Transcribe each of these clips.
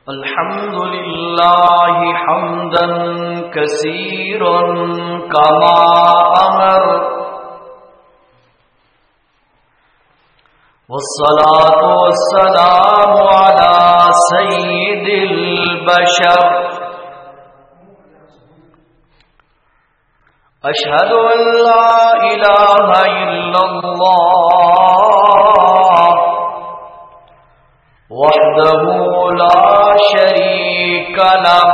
الحمد لله حمدا كثيرا كما أمر، والصلاة والسلام على سيد البشر. أشهد أن لا إله إلا الله وحده لا شريك له،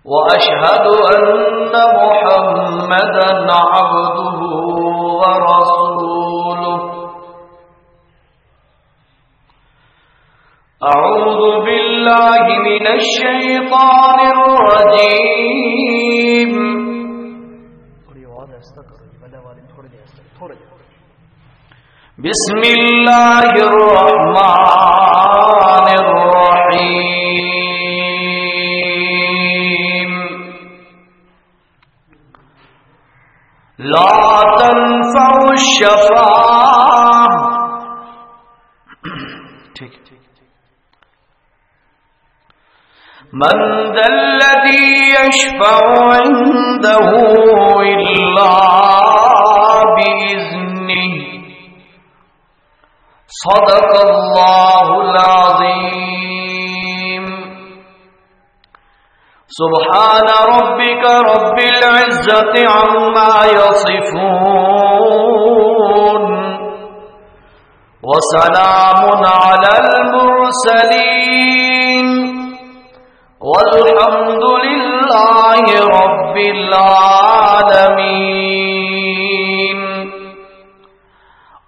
وأشهد أن محمدا عبده ورسوله. أعوذ بالله من الشيطان الرجيم. بسم الله الرحمن الرحيم. لا تنفع الشفاعة من ذا الذي يشفع عنده إلا بإذنه. صدق الله العظيم. سبحان ربك رب العزة عما يصفون، وسلام على المرسلين، والحمد لله رب العالمين.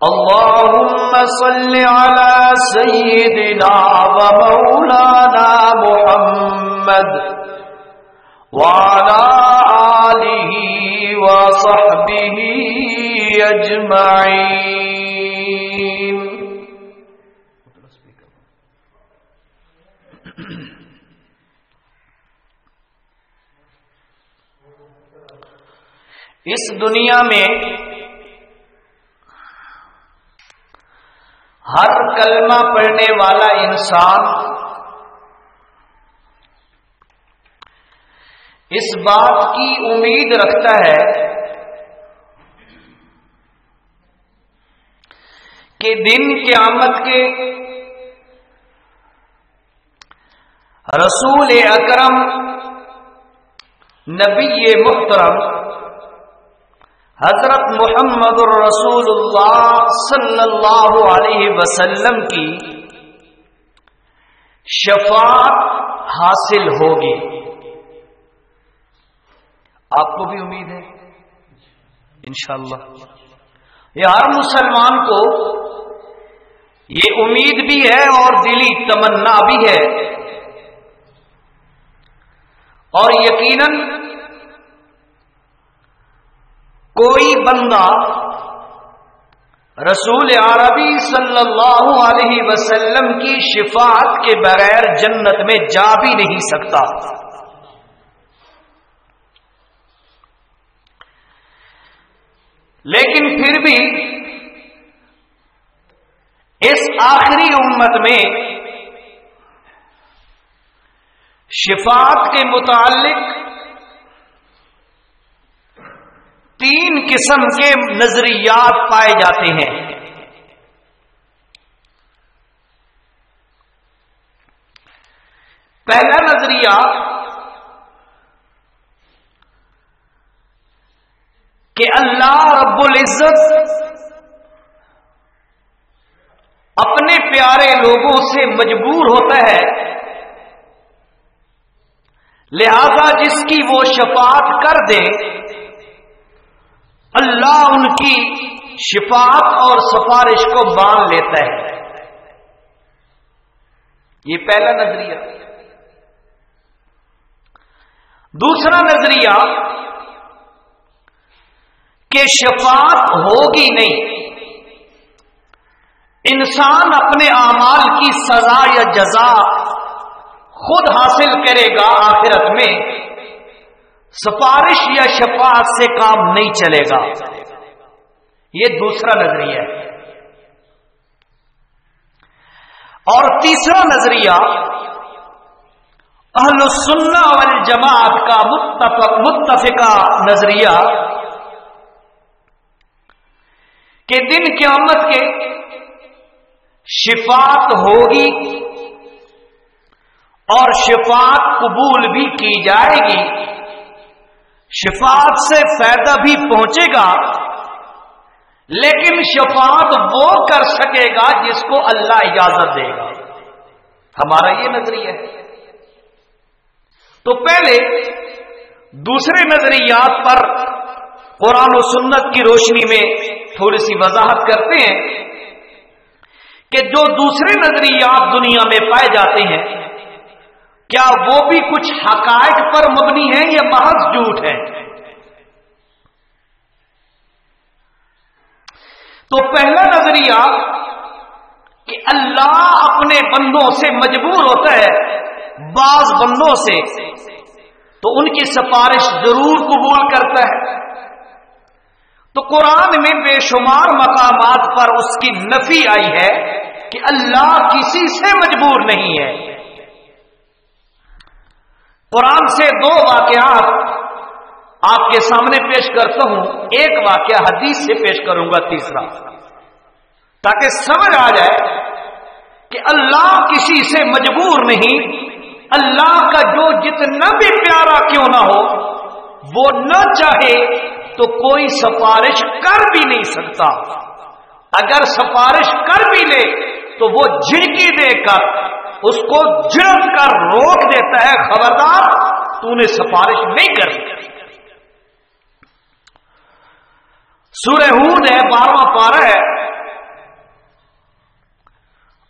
اللهم صل على سيدنا ومولانا محمد وعلى آله وصحبه أجمعين. اس دنیا میں ہر کلمہ پڑھنے والا انسان اس بات کی امید رکھتا ہے کہ دن قیامت کے رسول اکرم نبی محترم حضرت محمد الرسول اللہ صلی اللہ علیہ وسلم کی شفاعت حاصل ہوگی. آپ کو بھی امید ہے انشاءاللہ. یہ ہر مسلمان کو یہ امید بھی ہے اور دلی تمنا بھی ہے، اور یقیناً کوئی بندہ رسول عربی صلی اللہ علیہ وسلم کی شفاعت کے بغیر جنت میں جا بھی نہیں سکتا. لیکن پھر بھی اس آخری امت میں شفاعت کے متعلق تین قسم کے نظریات پائے جاتے ہیں. پہلا نظریہ کہ اللہ رب العزت اپنے پیارے لوگوں سے مجبور ہوتا ہے، لہذا جس کی وہ شفاعت کر دے اللہ ان کی شفاعت اور سفارش کو مان لیتا ہے. یہ پہلا نظریہ. دوسرا نظریہ کہ شفاعت ہوگی نہیں، انسان اپنے اعمال کی سزا یا جزا خود حاصل کرے گا آخرت میں، سفارش یا شفاعت سے کام نہیں چلے گا. یہ دوسرا نظریہ ہے. اور تیسرا نظریہ اہل السنہ والجماعت کا متفقہ نظریہ کہ دن قیامت کے شفاعت ہوگی اور شفاعت قبول بھی کی جائے گی، شفاعت سے فائدہ بھی پہنچے گا، لیکن شفاعت وہ کر سکے گا جس کو اللہ اجازت دے گا۔ ہمارا یہ نظریہ ہے۔ تو پہلے دوسرے نظریات پر قرآن و سنت کی روشنی میں تھوڑی سی وضاحت کرتے ہیں کہ جو دوسرے نظریات دنیا میں پائے جاتے ہیں کیا وہ بھی کچھ حقائق پر مبنی ہیں یا محض جھوٹ ہے؟ تو پہلا نظریہ کہ اللہ اپنے بندوں سے مجبور ہوتا ہے، بعض بندوں سے تو ان کی سفارش ضرور قبول کرتا ہے۔ تو قرآن میں بے شمار مقامات پر اس کی نفی آئی ہے کہ اللہ کسی سے مجبور نہیں ہے۔ قرآن سے دو واقعات آپ کے سامنے پیش کرتا ہوں، ایک واقعہ حدیث سے پیش کروں گا تیسرا، تاکہ سمجھ آ جائے کہ اللہ کسی سے مجبور نہیں۔ اللہ کا جو جتنا بھی پیارا کیوں نہ ہو، وہ نہ چاہے تو کوئی سفارش کر بھی نہیں سکتا، اگر سفارش کر بھی لے تو وہ جھڑکی دے کر اس کو جھڑک کر روک دیتا ہے، خبردار تو نے سفارش نہیں کرنی۔ سورہ ہود ہے، 12واں پارہ ہے۔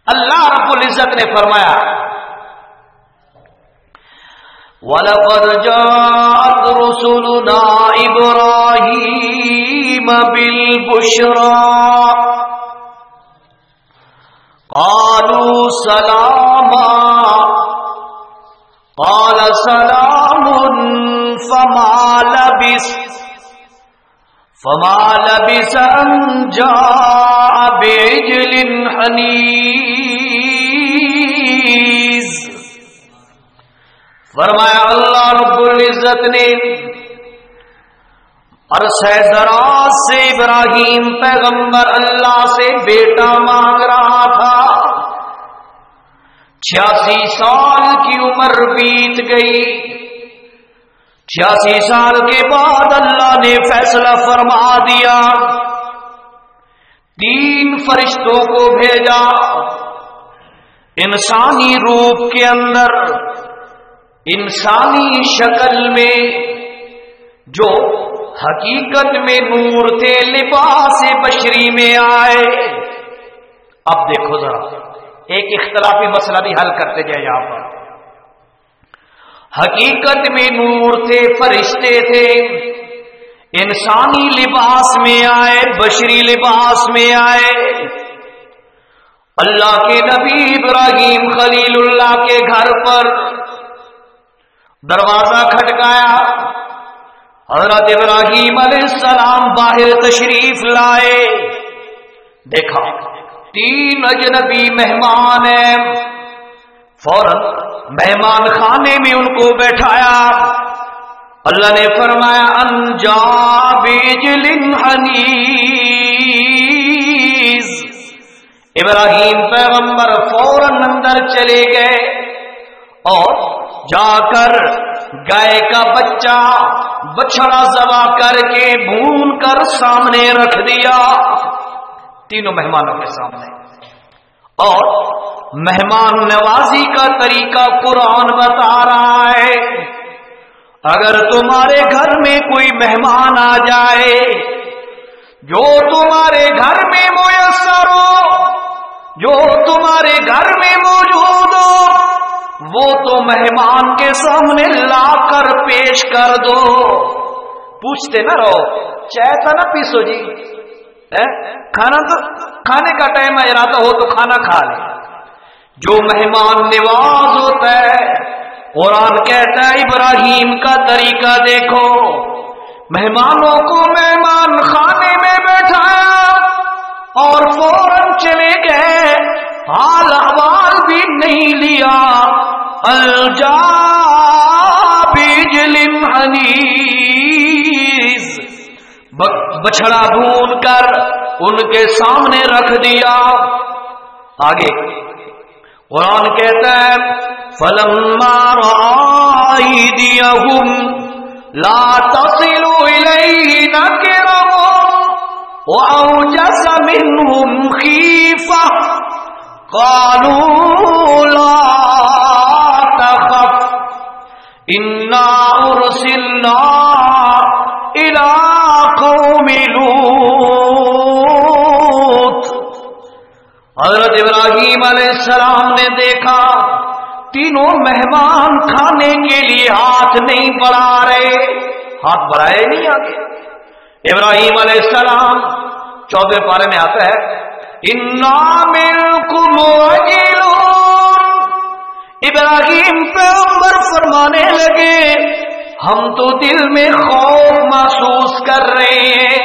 اللہ رب العزت نے فرمایا وَلَقَدْ جَاءَتْ رُسُلُنَا إِبْرَاهِيمَ بِالْبُشْرَى قَالُوا سَلَامًا قَالَ سَلَامٌ فَمَا لَبِثَ أَن جَاءَ بِعِجْلٍ حَنِيذٍ۔ فرمایا اللہ رب العزت نے عرصہ دراز سے ابراہیم پیغمبر اللہ سے بیٹا مانگ رہا تھا، 86 سال کی عمر بیت گئی، 86 سال کے بعد اللہ نے فیصلہ فرما دیا، 3 فرشتوں کو بھیجا انسانی روپ کے اندر، انسانی شکل میں، جو حقیقت میں نور تھے، لباس بشری میں آئے۔ اب دیکھو ذرا ایک اختلافی مسئلہ بھی حل کرتے جائے یہاں پر۔ حقیقت میں نور تھے، فرشتے تھے، انسانی لباس میں آئے، بشری لباس میں آئے۔ اللہ کے نبی ابراہیم خلیل اللہ کے گھر پر دروازہ کھٹکایا، حضرت ابراہیم علیہ السلام باہر تشریف لائے، دیکھا 3 اجنبی مہمان ہیں، فوراً مہمان خانے میں ان کو بیٹھایا۔ اللہ نے فرمایا ان جاء بعجل حنیذ، ابراہیم پیغمبر فوراً اندر چلے گئے اور جا کر گائے کا بچہ بچڑا ذبح کر کے بھون کر سامنے رکھ دیا، تینوں مہمانوں کے سامنے۔ اور مہمان نوازی کا طریقہ قرآن بتا رہا ہے، اگر تمہارے گھر میں کوئی مہمان آ جائے، جو تمہارے گھر میں میسر ہو، جو تمہارے گھر میں موجود ہو، وہ تو مہمان کے سامنے لا کر پیش کر دو۔ پوچھتے نہ رہو چائے تو نہ پیسو جی، کھانا تو کھانے کا ٹائم ارادہ ہو تو کھانا کھا لے۔ جو مہمان نواز ہوتا ہے، قرآن کہتا ہے ابراہیم کا طریقہ دیکھو، مہمانوں کو مہمان خانے میں بیٹھایا اور فوراً چلے گئے، حال احوال نہیں لیا الجا بیجل حنیز، بچڑا بھون کر ان کے سامنے رکھ دیا. آگے قرآن کہتا ہے فلما رأى أيديهم لا تصل إليه نكرهم وأوجس منهم خيفة قالوا لا تخف إنا أرسلنا إلى قوم لوط. حضرت ابراہیم علیہ السلام نے دیکھا تینوں مہمان کھانے کے لیے ہاتھ نہیں بڑھا رہے، ہاتھ بڑھائے نہیں آگے. ابراہیم علیہ السلام 14 پارے میں آتا ہے انا منکم وجلون. ابراہیم پیغمبر فرمانے لگے ہم تو دل میں خوف محسوس کر رہے ہیں،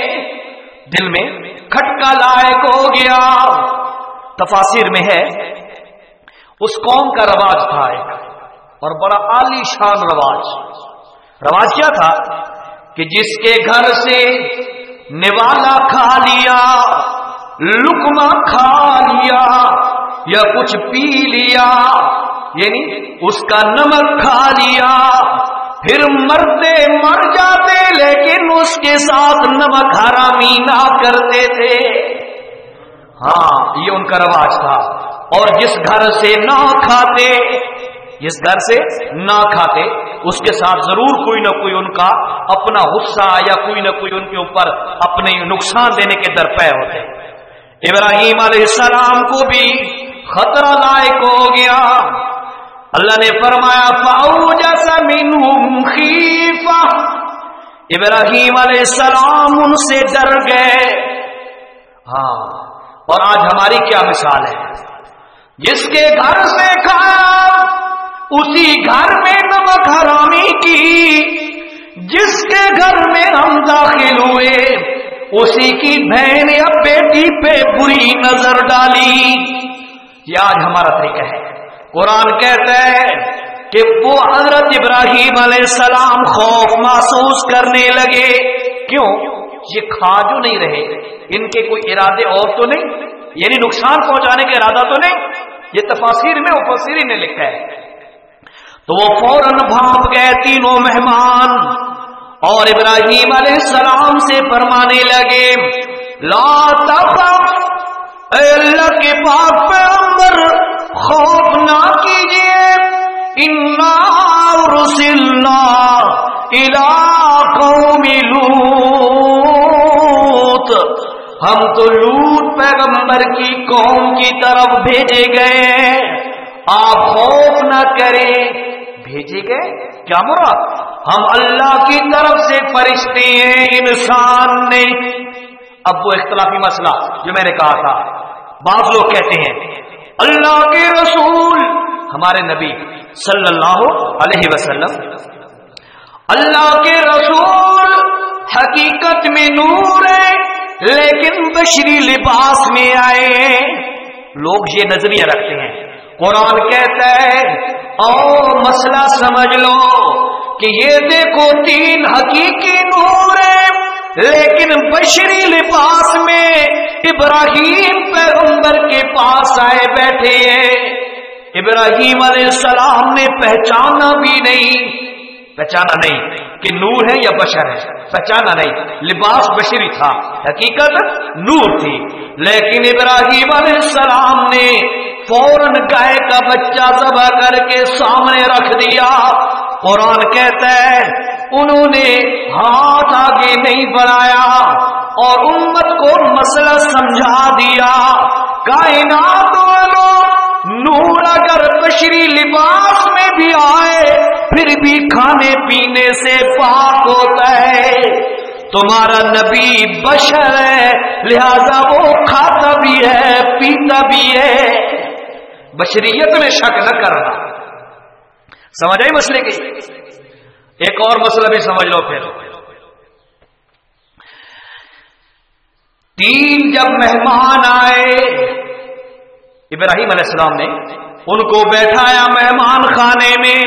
دل میں کھٹکا لائق ہو گیا. تفاسیر میں ہے اس قوم کا رواج تھا ایک، اور بڑا عالی شان رواج کیا تھا کہ جس کے گھر سے نوالا کھا لیا، لقمہ کھا لیا یا کچھ پی لیا، یعنی اس کا نمک کھا لیا، پھر مرتے مر جاتے لیکن اس کے ساتھ نمک حرامی نہ کرتے تھے. ہاں یہ ان کا رواج تھا. اور جس گھر سے نہ کھاتے، جس گھر سے نہ کھاتے اس کے ساتھ ضرور کوئی نہ کوئی ان کا اپنا غصہ یا کوئی نہ کوئی ان کے اوپر اپنے نقصان دینے کے درپے ہوتے. ابراہیم علیہ السلام کو بھی خطرہ لاحق ہو گیا. اللہ نے فرمایا فَأَوْجَسَ مِنْهُمْ خِيفَةً. ابراہیم علیہ السلام ان سے ڈر گئے. ہاں اور آج ہماری کیا مثال ہے، جس کے گھر سے کھایا اسی گھر میں نمک حرامی کی، جس کے گھر میں ہم داخل ہوئے اسی کی بہن یا بیٹی پہ بری نظر ڈالی. یہ آج ہمارا طریقہ ہے. قرآن کہتا ہے کہ وہ حضرت ابراہیم علیہ السلام خوف محسوس کرنے لگے. کیوں؟ یہ کھا جو نہیں رہے، ان کے کوئی ارادے اور تو نہیں، یعنی نقصان پہنچانے کا ارادہ تو نہیں. یہ تفاسیر میں مفسرین نے لکھا ہے. تو وہ فوراً بھاگ گئے تینوں مہمان اور ابراہیم علیہ السلام سے فرمانے لگے لا تخف، اے اللہ کے پاک پیغمبر خوف نہ کیجیے، انا ارسلنا الی قوم لوط، ہم تو لوط پیغمبر کی قوم کی طرف بھیجے گئے ہیں، آپ خوف نہ کریں. بھیجے گئے کیا مراد؟ ہم اللہ کی طرف سے فرشتے ہیں، انسان نہیں. اب وہ اختلافی مسئلہ جو میں نے کہا تھا، بعض لوگ کہتے ہیں اللہ کے رسول ہمارے نبی صلی اللہ علیہ وسلم، اللہ کے رسول حقیقت میں نور ہے لیکن بشری لباس میں آئے ہیں. لوگ یہ نظریہ رکھتے ہیں. قرآن کہتا ہے او مسئلہ سمجھ لو کہ یہ دیکھو 3 حقیقی نور ہیں لیکن بشری لباس میں ابراہیم پیغمبر کے پاس آئے بیٹھے ہیں. ابراہیم علیہ السلام نے پہچانا نہیں کہ نور ہے یا بشر ہے، پہچانا نہیں. لباس بشری تھا، حقیقت نور تھی. لیکن ابراہیم علیہ السلام نے فوراً گائے کا بچہ ذبح کر کے سامنے رکھ دیا. قرآن کہتا ہے انہوں نے ہاتھ آگے نہیں بڑھایا اور امت کو مسئلہ سمجھا دیا. کائنات والوں، نور اگر بشری لباس میں بھی آئے پھر بھی کھانے پینے سے پاک ہوتا ہے. تمہارا نبی بشر ہے لہذا وہ کھاتا بھی ہے پیتا بھی ہے. بشریت میں شک نہ کرنا. سمجھ آئی مسئلے کی؟ ایک اور مسئلہ بھی سمجھ لو. پھر 3 جب مہمان آئے ابراہیم علیہ السلام نے ان کو بیٹھایا مہمان خانے میں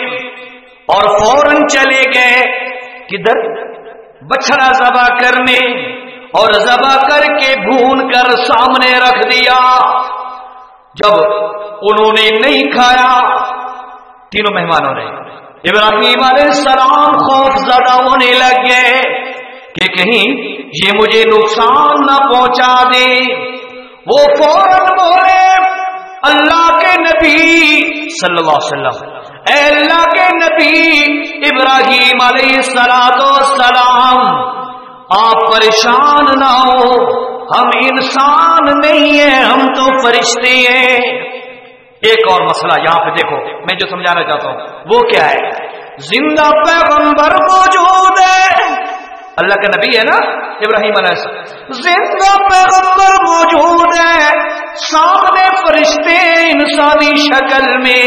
اور فوراً چلے گئے کدھر؟ بچڑا ذبح کرنے، اور ذبح کر کے بھون کر سامنے رکھ دیا۔ جب انہوں نے نہیں کھایا، تینوں مہمانوں نے، ابراہیم علیہ السلام خوف زدہ ہونے لگے کہ کہیں یہ مجھے نقصان نہ پہنچا دے۔ وہ فوراً بولے اللہ کے نبی صلی اللہ علیہ وسلم، اے اللہ کے نبی ابراہیم علیہ السلام، آپ پریشان نہ ہو، ہم انسان نہیں ہیں، ہم تو فرشتے ہیں۔ ایک اور مسئلہ یہاں پہ دیکھو، میں جو سمجھانا چاہتا ہوں وہ کیا ہے؟ زندہ پیغمبر موجود ہے، اللہ کا نبی ہے نا ابراہیم علیہ السلام، زندہ پیغمبر موجود ہے، سامنے فرشتے انسانی شکل میں،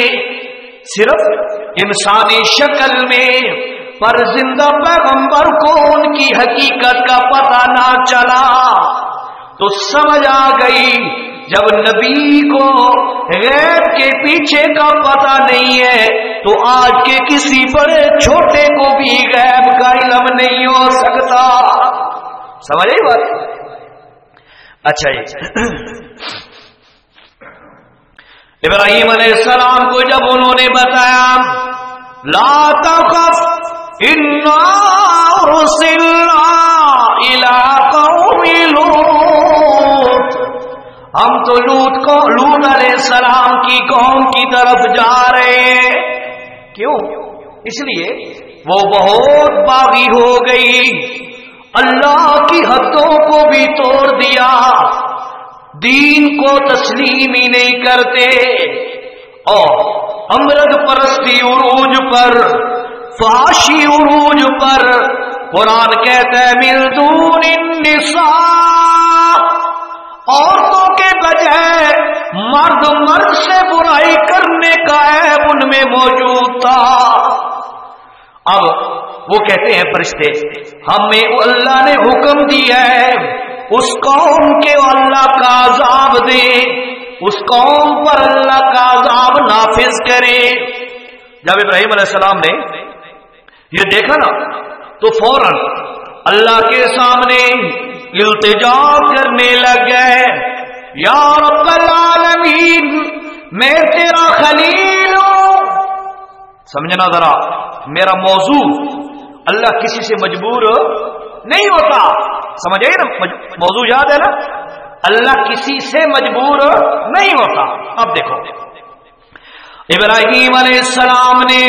صرف انسانی شکل میں، پر زندہ پیغمبر کو ان کی حقیقت کا پتہ نہ چلا۔ تو سمجھ آ گئی جب نبی کو غیب کے پیچھے کا پتہ نہیں ہے تو آج کے کسی بڑے چھوٹے کو بھی غیب کا علم نہیں ہو سکتا۔ سمجھ آئی بات؟ اچھا ابراہیم علیہ السلام کو جب انہوں نے بتایا لا تخف انا ارسلنا الی قوم لوط، ہم تو لوط علیہ السلام کی قوم کی طرف جا رہے ہیں۔ کیوں؟ اس لیے وہ بہت باغی ہو گئی، اللہ کی حدوں کو بھی توڑ دیا، دین کو تسلیم ہی نہیں کرتے، اور امرد پرستی عروج پر، فحاشی عروج پر، قرآن کہتا ہے من دون النساء، عورتوں کے بجائے مرد سے برائی کرنے کا عیب ان میں موجود تھا۔ اب وہ کہتے ہیں فرشتے ہمیں اللہ نے حکم دیا ہے اس قوم کے اللہ کا عذاب دے، اس قوم پر اللہ کا عذاب نافذ کرے۔ جب ابراہیم علیہ السلام نے یہ دیکھا نا تو فوراً اللہ کے سامنے التجا کرنے لگ گئے، یا رب العالمین میں تیرا خلیل ہوں۔ سمجھنا ذرا میرا موضوع، اللہ کسی سے مجبور نہیں ہوتا، سمجھ آئی نا؟ موضوع یاد ہے نا، اللہ کسی سے مجبور نہیں ہوتا۔ اب دیکھو ابراہیم علیہ السلام نے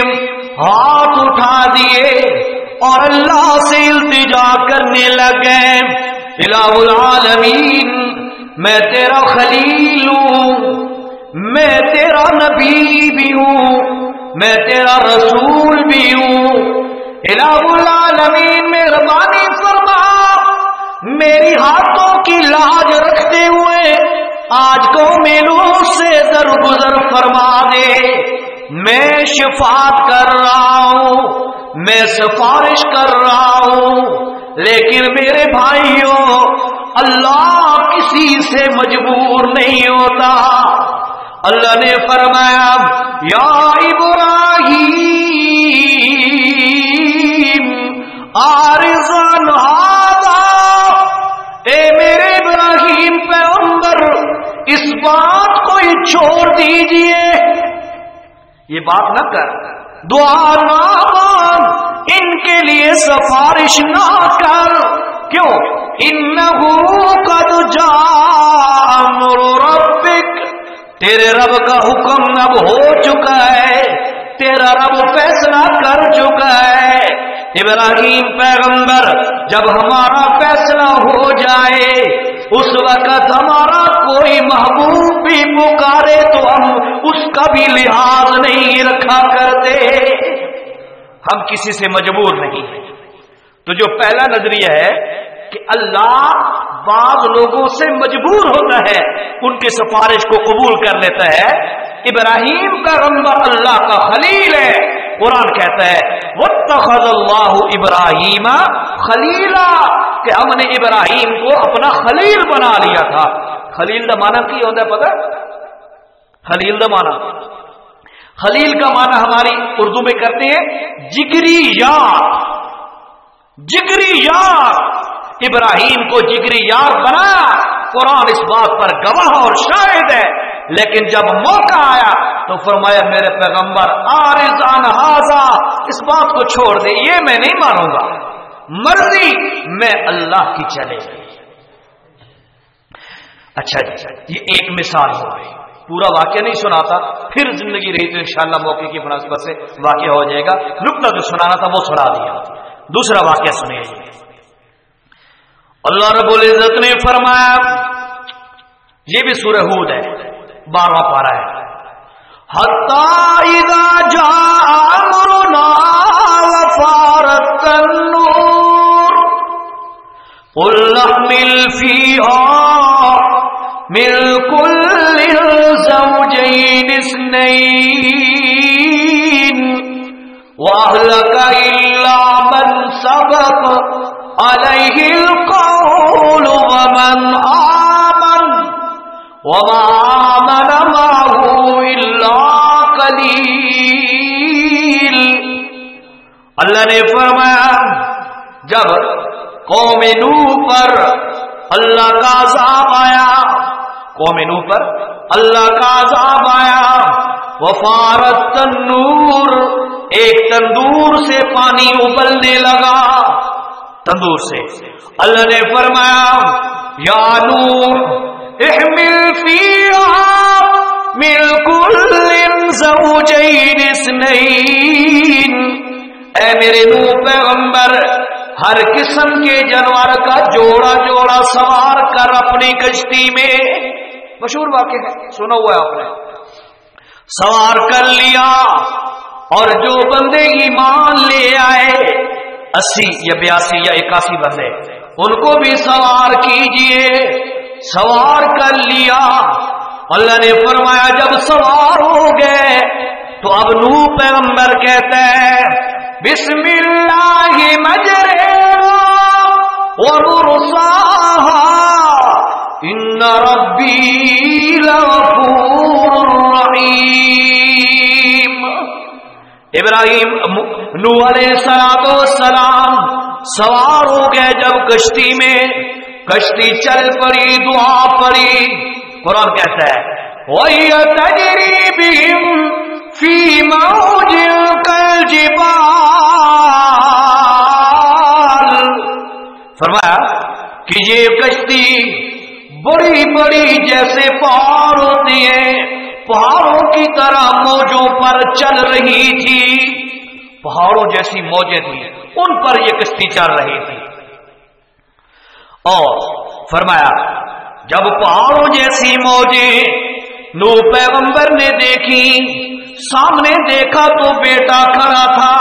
ہاتھ اٹھا دیے اور اللہ سے التجا کرنے لگے، الہ العالمین میں تیرا خلیل ہوں، میں تیرا نبی بھی ہوں، میں تیرا رسول بھی ہوں، الہ العالمین مہربانی فرما، میری ہاتھوں کی لاج رکھتے ہوئے آج قوم لوط سے درگزر فرما دے۔ میں شفاعت کر رہا ہوں، میں سفارش کر رہا ہوں، لیکن میرے بھائیوں اللہ کسی سے مجبور نہیں ہوتا۔ اللہ نے فرمایا یا ابراہیم عارضاً ھذا، اے میرے ابراہیم پیغمبر اس بات کو ہی چھوڑ دیجئے، یہ بات نہ کر، دعا نہ مانگ، ان کے لیے سفارش نہ کر۔ کیوں؟ انہ قد جاء امر ربک، تیرے رب کا حکم اب ہو چکا ہے، تیرا رب فیصلہ کر چکا ہے۔ ابراہیم پیغمبر جب ہمارا فیصلہ ہو جائے اس وقت ہمارا کوئی محبوب بھی پکارے تو ہم اس کا بھی لحاظ نہیں رکھا کرتے، ہم کسی سے مجبور نہیں ہیں۔ تو جو پہلا نظریہ ہے کہ اللہ بعض لوگوں سے مجبور ہوتا ہے، ان کی سفارش کو قبول کر لیتا ہے۔ ابراہیم پیغمبر اللہ کا خلیل ہے، قرآن کہتا ہے واتخذ اللہ ابراہیم خلیلا، کہ ہم نے ابراہیم کو اپنا خلیل بنا لیا تھا۔ خلیل دا معنی کی ہوتا ہے پتہ؟ خلیل دا معنی خلیل کا معنی ہماری اردو میں کرتے ہیں جگری یار، جگری یار، ابراہیم کو جگری یار بنا، قرآن اس بات پر گواہ اور شاہد ہے۔ لیکن جب موقع آیا تو فرمایا میرے پیغمبر عارض عن ھذا، اس بات کو چھوڑ دے، یہ میں نہیں مانوں گا، مرضی میں اللہ کی چلے گی۔ اچھا جی، یہ ایک مثال ہو گئی، پورا واقعہ نہیں سناتا، پھر زندگی رہی تو انشاءاللہ موقع کی مناسبت سے واقعہ ہو جائے گا، نقطہ جو سنانا تھا وہ سنا دیا۔ دوسرا واقعہ سنیے جی۔ اللہ رب العزت نے فرمایا، یہ بھی سورہ ہود ہے، 12واں پارہ ہے، حتی اذا جاء امرنا وفارت النور قل نحمل فيها من كل زوجين اثنين واهلك الا من سبق عليه القول ومن آمن وما آمن معه الا قليل۔ اللہ نے فرمایا جب قوم نوح پر اللہ کا عذاب آیا، قوم نوح پر اللہ کا عذاب آیا، وفارت تنور، ایک تندور سے پانی ابلنے لگا، تندور سے اللہ نے فرمایا یا نوح احمل فیہا من کل زوجین اثنین، اے میرے نوح پیغمبر ہر قسم کے جانور کا جوڑا جوڑا سوار کر اپنی کشتی میں، مشہور واقعہ ہے، سنا ہوا ہے آپ نے، سوار کر لیا، اور جو بندے ایمان لے آئے 80 یا 82 یا 81 بندے، ان کو بھی سوار کیجئے، سوار کر لیا۔ اللہ نے فرمایا جب سوار ہو گئے تو اب نوح پیغمبر کہتا ہے بسم اللہ مجریہا ومرساہا ان ربی لغفور رحیم۔ ابراہیم نوح علیہ السلام سوار ہو گئے جب کشتی میں، کشتی چل پڑی، دعا پڑی، قرآن کہتا ہے وَهِيَ تَجْرِي بِهِمْ فِي مَوْجٍ كَالْجِبَالِ، فرمایا کہ یہ کشتی بڑی بڑی جیسے پہاڑ ہوتی ہیں، پہاڑوں کی طرح موجوں پر چل رہی تھی، پہاڑوں جیسی موجیں تھی، ان پر یہ کشتی چل رہی تھی۔ اور فرمایا جب پہاڑوں جیسی موجیں نوح پیغمبر نے دیکھی، سامنے دیکھا تو بیٹا کھڑا تھا،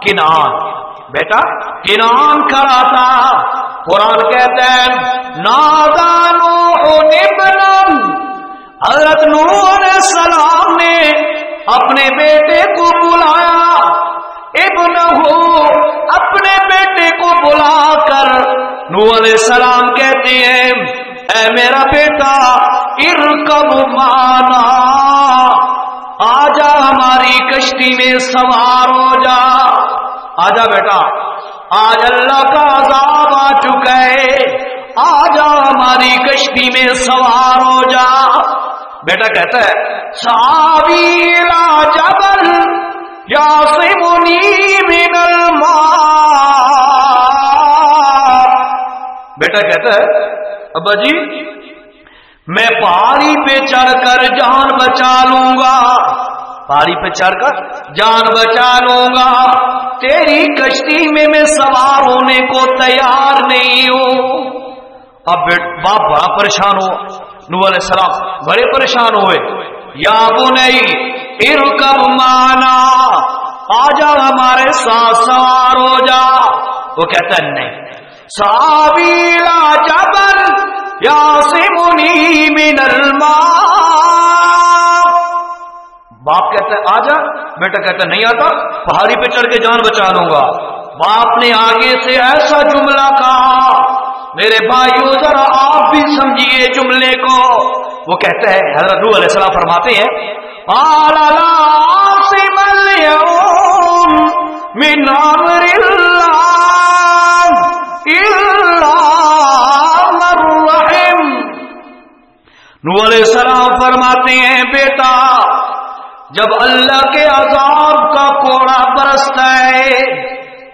کنعان، بیٹا کنعان کھڑا تھا۔ قرآن کہتا ہے نادى نوح ابنہ، حضرت نوح علیہ السلام نے اپنے بیٹے کو بلایا، ابنہ، اپنے بیٹے کو بلا کر نوح علیہ السلام کہتے ہیں اے میرا بیٹا ارکب معنا، آجا ہماری کشتی میں سوار ہو جا، آجا بیٹا، آج اللہ کا عذاب آ چکا ہے، آجا ہماری کشتی میں سوار ہو جا۔ بیٹا کہتا ہے سآوی الی جبل یعصمنی من الماء، بیٹا کہتا ہے ابا جی میں پہاڑی پہ چڑھ کر جان بچا لوں گا، پہاڑی پہ چڑھ کر جان بچا لوں گا، تیری کشتی میں میں سوار ہونے کو تیار نہیں ہوں۔ اب باپ بڑا پریشان ہو، نوح علیہ السلام بڑے پریشان ہوئے، یا بنی ارکب معنا، آجا ہمارے ساتھ سوار ہو جا۔ وہ کہتا ہے نہیں، سآوی الی جبل یعصمنی من الماء، باپ کہتا ہے آجا، بیٹا کہتا ہے نہیں آتا، پہاڑی پہ چڑھ کے جان بچا لوں گا۔ باپ نے آگے سے ایسا جملہ کہا، میرے بھائیو ذرا آپ بھی سمجھیے جملے کو۔ وہ کہتا ہے حضرت نوح علیہ السلام فرماتے ہیں قال لا نوح علیہ السلام فرماتے ہیں بیٹا جب اللہ کے عذاب کا کوڑا برستا ہے،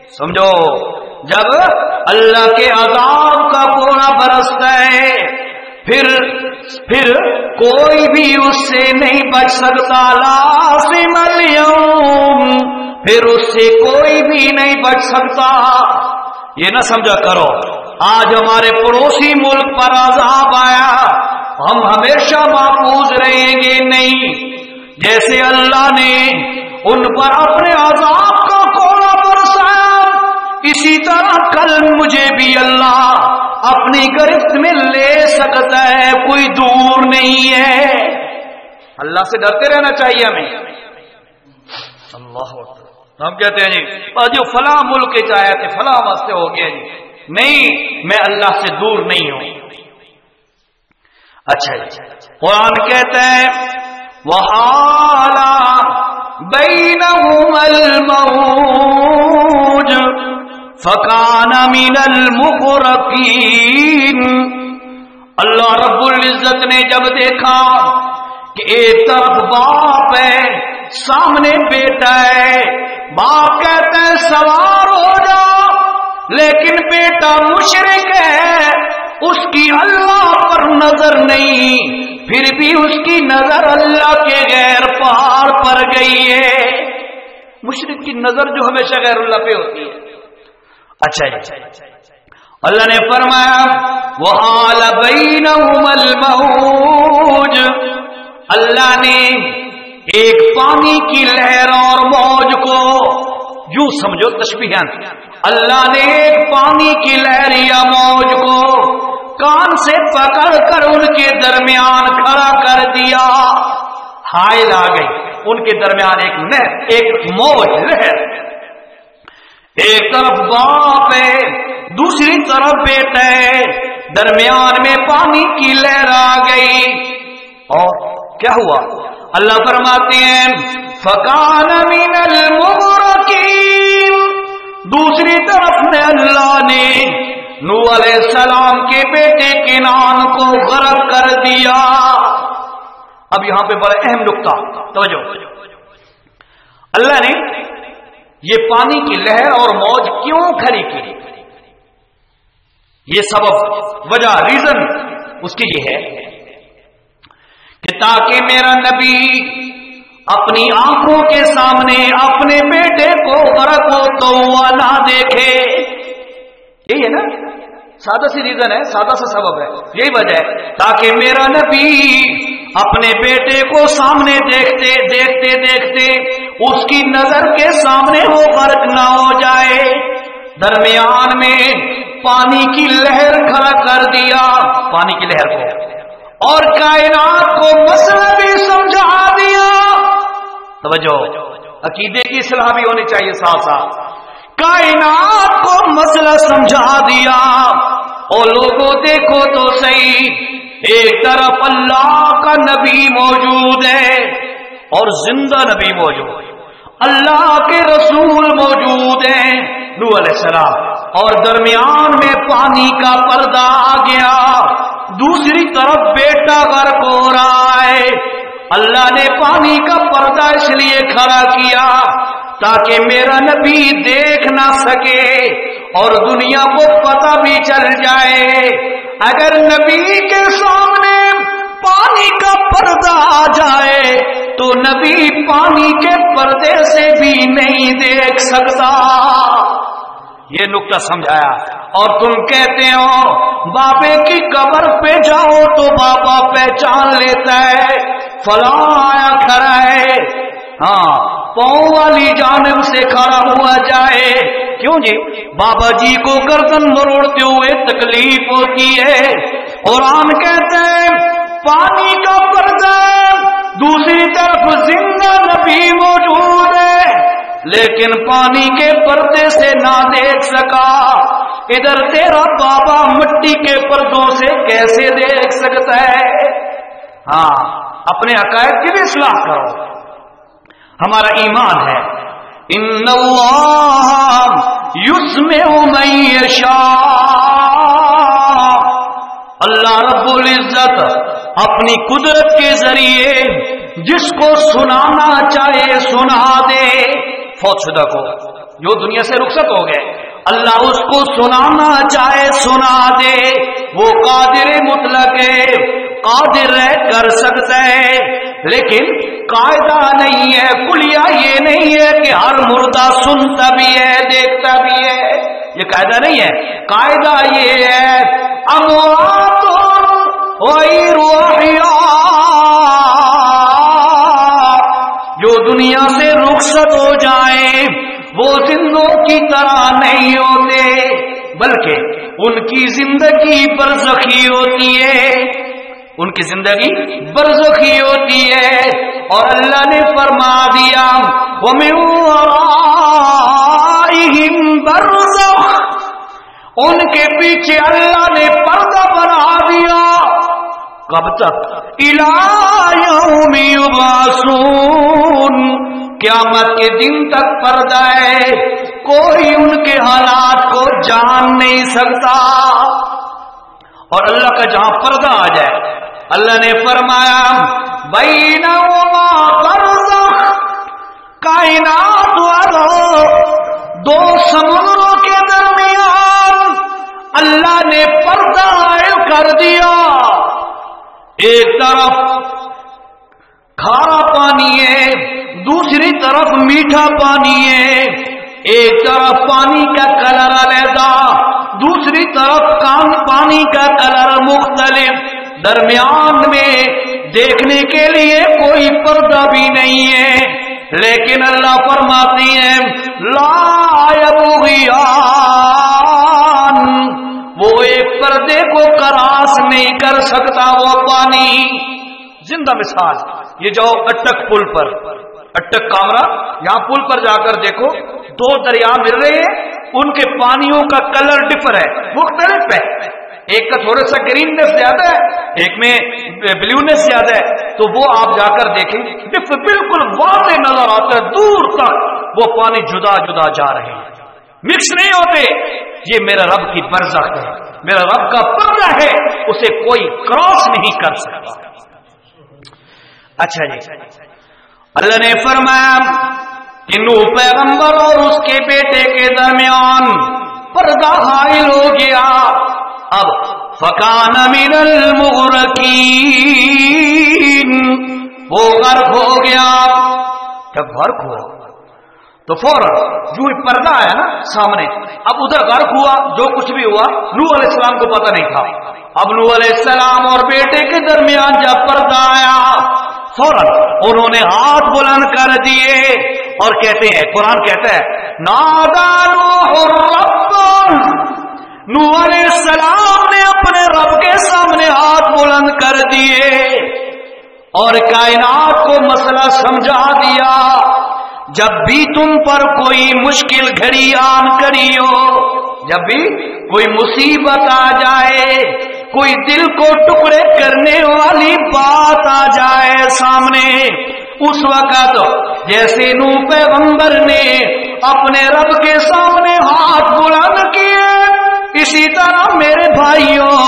سمجھو جب اللہ کے عذاب کا کوڑا برستا ہے پھر کوئی بھی اس سے نہیں بچ سکتا، لازم اليوم، پھر اس سے کوئی بھی نہیں بچ سکتا۔ یہ نہ سمجھا کرو آج ہمارے پڑوسی ملک پر عذاب آیا ہم ہمیشہ محفوظ رہیں گے، نہیں، جیسے اللہ نے ان پر اپنے عذاب کا کوڑا برسایا اسی طرح کل مجھے بھی اللہ اپنی گرفت میں لے سکتا ہے، کوئی دور نہیں ہے۔ اللہ سے ڈرتے رہنا چاہیے ہمیں۔ اللہ اکبر۔ ہم کہتے ہیں جی جو فلاں ملک کے چاہے تھے فلاں واسطے ہو گیا جی، نہیں، میں اللہ سے دور نہیں ہوں۔ اچھا جی، قرآن کہتا ہے وَحَالَ بَيْنَهُمَا الْمَوْجُ فَكَانَ مِنَ الْمُغْرَقِينَ۔ اللہ رب العزت نے جب دیکھا کہ ایک طرف باپ ہے سامنے بیٹا ہے، باپ کہتا ہے سوار ہو جا، لیکن بیٹا مشرک ہے، اس کی اللہ پر نظر نہیں، پھر بھی اس کی نظر اللہ کے غیر پہاڑ پر گئی ہے۔ مشرک کی نظر جو ہمیشہ غیر اللہ پہ ہوتی ہے۔ اچھا اللہ نے فرمایا وَحَالَ بَيْنَهُمَا الْمَوْجُ، اللہ نے ایک پانی کی لہر اور موج کو، یوں سمجھو تشبیہاً، اللہ نے ایک پانی کی لہر یا موج کو کان سے پکڑ کر ان کے درمیان کھڑا کر دیا، حائل آ گئی ان کے درمیان ایک موج لہر، ایک طرف باپ ہے دوسری طرف بیٹا ہے، درمیان میں پانی کی لہر آ گئی، اور کیا ہوا؟ اللہ فرماتے ہیں فَكَانَ مِنَ الْمُغْرَقِينَ، دوسری طرف میں اللہ نے نوح علیہ السلام کے بیٹے کنعان کو غرق کر دیا۔ اب یہاں پہ بڑا اہم نقطہ توجہ، اللہ نے یہ پانی کی لہر اور موج کیوں کھڑی کی؟ یہ سبب، وجہ، ریزن اس کی یہ ہے کہ تاکہ میرا نبی اپنی آنکھوں کے سامنے اپنے بیٹے کو غرق ہوتا ہوا نہ دیکھے۔ یہی ہے نا، سادہ سی ریزن ہے، سادہ سا سبب ہے، یہی وجہ ہے تاکہ میرا نبی اپنے بیٹے کو سامنے دیکھتے دیکھتے دیکھتے اس کی نظر کے سامنے وہ غرق نہ ہو جائے۔ درمیان میں پانی کی لہر کھڑا کر دیا، پانی کی لہر کو، اور کائنات کو مسئلہ بھی سمجھا دیا۔ توجہ، عقیدے کی اصلاح بھی ہونی چاہیے ساتھ ساتھ۔ کائنات کو مسئلہ سمجھا دیا، اور لوگوں دیکھو تو صحیح، ایک طرف اللہ کا نبی موجود ہے اور زندہ نبی موجود ہے، اللہ کے رسول موجود ہیں نوح علیہ السلام، اور درمیان میں پانی کا پردہ آ گیا، دوسری طرف بیٹا غرق ہو رہا ہے۔ اللہ نے پانی کا پردہ اس لیے کھڑا کیا تاکہ میرا نبی دیکھ نہ سکے اور دنیا کو پتہ بھی چل جائے۔ اگر نبی کے سامنے پانی کا پردہ آ جائے تو نبی پانی کے پردے سے بھی نہیں دیکھ سکتا۔ یہ نقطہ سمجھایا۔ اور تم کہتے ہو بابے کی قبر پہ جاؤ تو بابا پہچان لیتا ہے، فلاں آیا کھڑا ہے، ہاں پاؤں والی جانب سے کھڑا ہوا جائے، کیوں جی؟ بابا جی کو گردن مروڑتے ہوئے تکلیف ہوتی ہے۔ قرآن کہتے ہیں پانی کا پردہ، دوسری طرف زندہ نبی موجود ہے، لیکن پانی کے پردے سے نہ دیکھ سکا۔ ادھر تیرا بابا مٹی کے پردوں سے کیسے دیکھ سکتا ہے؟ ہاں، اپنے عقائد کی بھی اصلاح کرو۔ ہمارا ایمان ہے ان اللہ یسمع من یشاء، اللہ رب العزت اپنی قدرت کے ذریعے جس کو سنانا چاہے سنا دے. فوت شدہ کو جو دنیا سے رخصت ہو گئے اللہ اس کو سنانا چاہے سنا دے. وہ قادر مطلق ہے, قادر ہے, کر سکتا ہے, لیکن قاعدہ نہیں ہے, کلیہ یہ نہیں ہے کہ ہر مردہ سنتا بھی ہے دیکھتا بھی ہے, یہ قاعدہ نہیں ہے. قاعدہ یہ ہے اموات غیر احیاء, جو دنیا سے رخصت ہو جائیں وہ زندوں کی طرح نہیں ہوتے, بلکہ ان کی زندگی برزخی ہوتی ہے, ان کی زندگی برزخی ہوتی ہے. اور اللہ نے فرما دیا وَمِن وَرَائِهِمْ بَرْزَخٌ, ان کے پیچھے اللہ نے پردہ بنا دیا. کب تک؟ اِلَىٰ يَوْمِ يُبْعَثُونَ, قیامت کے دن تک پردہ ہے, کوئی ان کے حالات کو جان نہیں سکتا. اور اللہ کا جہاں پردہ آ جائے, اللہ نے فرمایا بینہما برزخ, کائنات والوں دو سمندروں کے درمیان اللہ نے پردہ عائد کر دیا. ایک طرف کھارا پانی ہے, دوسری طرف میٹھا پانی ہے. ایک طرف پانی کا کلر علیحدہ, دوسری طرف پانی کا کلر مختلف, درمیان میں دیکھنے کے لیے کوئی پردہ بھی نہیں ہے. لیکن اللہ فرماتی ہیں لا یبغیان, وہ ایک پردے کو کراس نہیں کر سکتا. وہ پانی زندہ مثال, یہ جاؤ اٹک پل پر, اٹک کامرا, یہاں پل پر جا کر دیکھو, دو دریا مل رہے ہیں, ان کے پانیوں کا کلر ڈفر ہے, مختلف ہے. ایک کا تھوڑا سا گریننس زیادہ ہے, ایک میں بلیونس زیادہ ہے. تو وہ آپ جا کر دیکھیں ڈفر بالکل واضح نظر آتا ہے, دور تک وہ پانی جدا جدا جا رہے ہیں, مکس نہیں ہوتے. یہ میرا رب کی برزخ ہے, میرا رب کا پردہ ہے, اسے کوئی کراس نہیں کر سکتا. اچھا جی, اللہ نے فرمایا کہ نوح پیغمبر اور اس کے بیٹے کے درمیان پردہ حائل ہو گیا. اب فکان من المغرقین, وہ غرق ہو گیا. جب غرق ہوا تو فوراً جو پردہ آیا نا سامنے, اب ادھر غرق ہوا, جو کچھ بھی ہوا نوح علیہ السلام کو پتہ نہیں تھا. اب نوح علیہ السلام اور بیٹے کے درمیان جب پردہ آیا فوراً انہوں نے ہاتھ بلند کر دیے اور کہتے ہیں, قرآن کہتا ہے نادا نوح الرب, نوح علیہ السلام نے اپنے رب کے سامنے ہاتھ بلند کر دیے اور کائنات کو مسئلہ سمجھا دیا. جب بھی تم پر کوئی مشکل گھڑی آن کری ہو, جب بھی کوئی مصیبت آ جائے, کوئی دل کو ٹکڑے کرنے والی بات آ جائے سامنے, اس وقت جیسے نوح پیغمبر نے اپنے رب کے سامنے ہاتھ بلند کیے, اسی طرح میرے بھائیوں,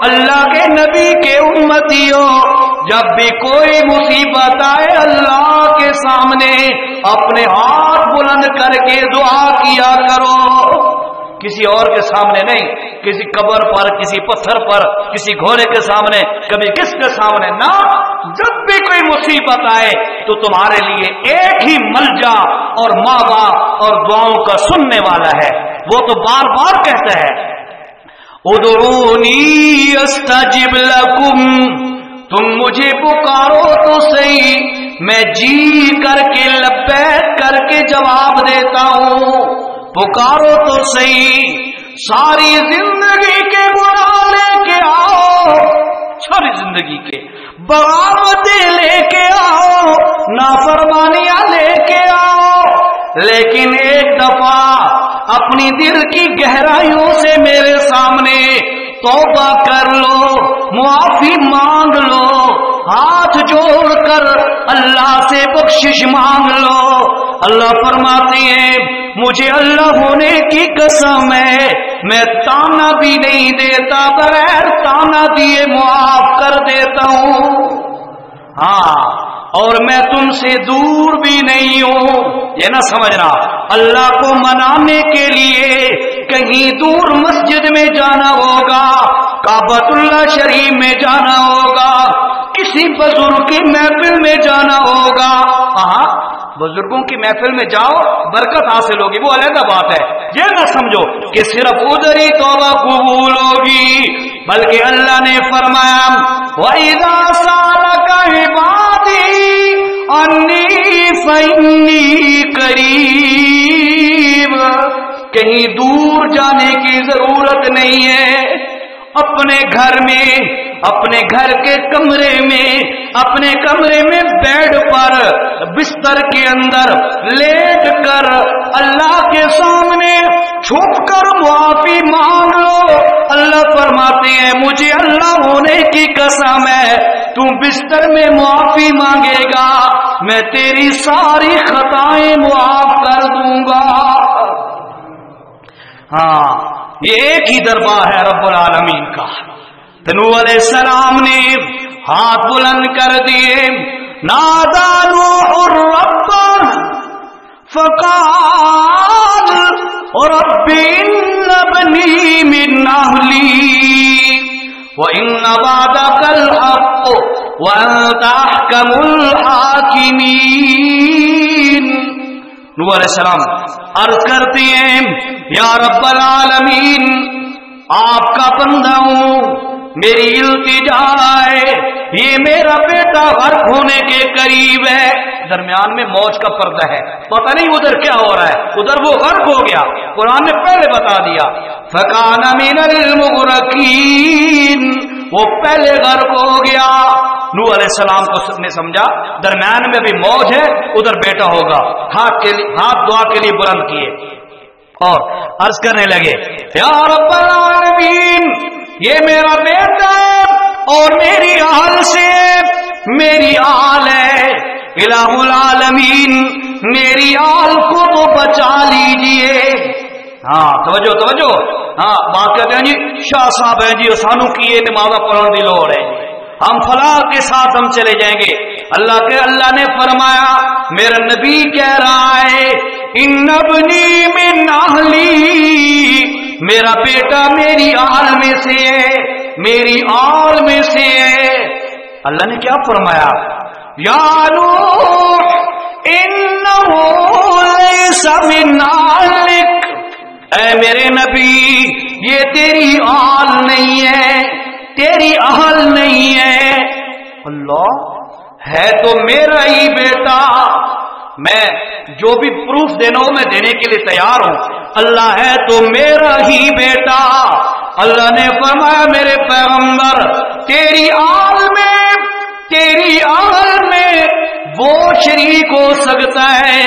اللہ کے نبی کے امتیوں, جب بھی کوئی مصیبت آئے اللہ کے سامنے اپنے ہاتھ بلند کر کے دعا کیا کرو. کسی اور کے سامنے نہیں, کسی قبر پر, کسی پتھر پر, کسی گھوڑے کے سامنے, کبھی کس کے سامنے نہ. جب بھی کوئی مصیبت آئے تو تمہارے لیے ایک ہی ملجا اور ماوا اور دعاؤں کا سننے والا ہے. وہ تو بار بار کہتا ہے ادعونی استجب لکم, تم مجھے پکارو تو صحیح, میں جی کر کے لبیک کر کے جواب دیتا ہوں. پکارو تو صحیح, ساری زندگی کے گناہ لے کے آؤ, ساری زندگی کے بغاوتیں لے کے آؤ, نافرمانیاں لے کے آؤ, لیکن ایک دفعہ اپنی دل کی گہرائیوں سے میرے سامنے توبہ کر لو, معافی مانگ لو, ہاتھ جوڑ کر اللہ سے بخشش مانگ لو. اللہ فرماتے ہیں مجھے اللہ ہونے کی قسم ہے میں تانا بھی نہیں دیتا، بغیر تانا دیے معاف کر دیتا ہوں، ہاں، اور میں تم سے دور بھی نہیں ہوں۔ یہ نہ سمجھنا اللہ کو منانے کے لیے کہیں دور مسجد میں جانا ہوگا، کعبۃ اللہ شریف میں جانا ہوگا، کسی بزرگ کی محفل میں جانا ہوگا۔ ہاں، بزرگوں کی محفل میں جاؤ، برکت حاصل ہوگی، وہ علیحدہ بات ہے۔ یہ نہ سمجھو کہ صرف ادھر ہی توبہ قبول ہوگی، بلکہ اللہ نے فرمایا وَإِذَا سَأَلَكَ عِبَادِي أَنِّي فَإِنِّي قَرِيبٌ، کہیں دور جانے کی ضرورت نہیں ہے، اپنے گھر میں، اپنے گھر کے کمرے میں، اپنے کمرے میں بیڈ پر بستر کے اندر لیٹ کر اللہ کے سامنے چھپ کر معافی مانگ لو۔ اللہ فرماتے ہیں مجھے اللہ ہونے کی قسم ہے، تم بستر میں معافی مانگے گا میں تیری ساری خطائیں معاف کر دوں گا۔ ہاں، یہ ایک ہی دربار ہے رب العالمین کا۔ نوح علیہ السلام نے ہاتھ بلند کر دیے، نادا نوح الرب فقال رب ان ابنی من اہلی وان وعدک الحق وانت احکم الحاکمین۔ نوح علیہ السلام عرض کرتے ہیں یا رب العالمین، آپ کا بندہ ہوں، میری التجا ہے، یہ میرا بیٹا غرق ہونے کے قریب ہے، درمیان میں موج کا پردہ ہے، پتہ نہیں ادھر کیا ہو رہا ہے، ادھر وہ غرق ہو گیا، قرآن نے پہلے بتا دیا فکان من المغرقین، وہ پہلے غرق ہو گیا۔ نوح علیہ السلام کو نے سمجھا درمیان میں بھی موج ہے، ادھر بیٹا ہوگا، ہاتھ دعا کے لیے بلند کیے اور عرض کرنے لگے یا رب العالمین، یہ میرا بیٹا ہے اور میری آل سے میری آل ہے، الہ العالمین میری آل کو تو بچا لیجئے۔ ہاں توجہ توجہ، ہاں بات کہتے ہیں جی شاہ صاحب ہیں جی سانو کی یہ نماز پڑھنے کی لوڑ ہے، ہم فلاح کے ساتھ ہم چلے جائیں گے۔ اللہ نے فرمایا میرا نبی کہہ رہا ہے ان ابنی من اہلی، میرا بیٹا میری آل میں سے ہے، میری آل میں سے ہے۔ اللہ نے کیا فرمایا یا نوح انہ لیس من اہلک، اے میرے نبی یہ تیری آل نہیں ہے، تیری اہل نہیں ہے۔ اللہ ہے تو میرا ہی بیٹا، میں جو بھی پروف دینا ہو میں دینے کے لیے تیار ہوں، اللہ ہے تو میرا ہی بیٹا۔ اللہ نے فرمایا میرے پیغمبر تیری آل میں وہ شریک ہو سکتا ہے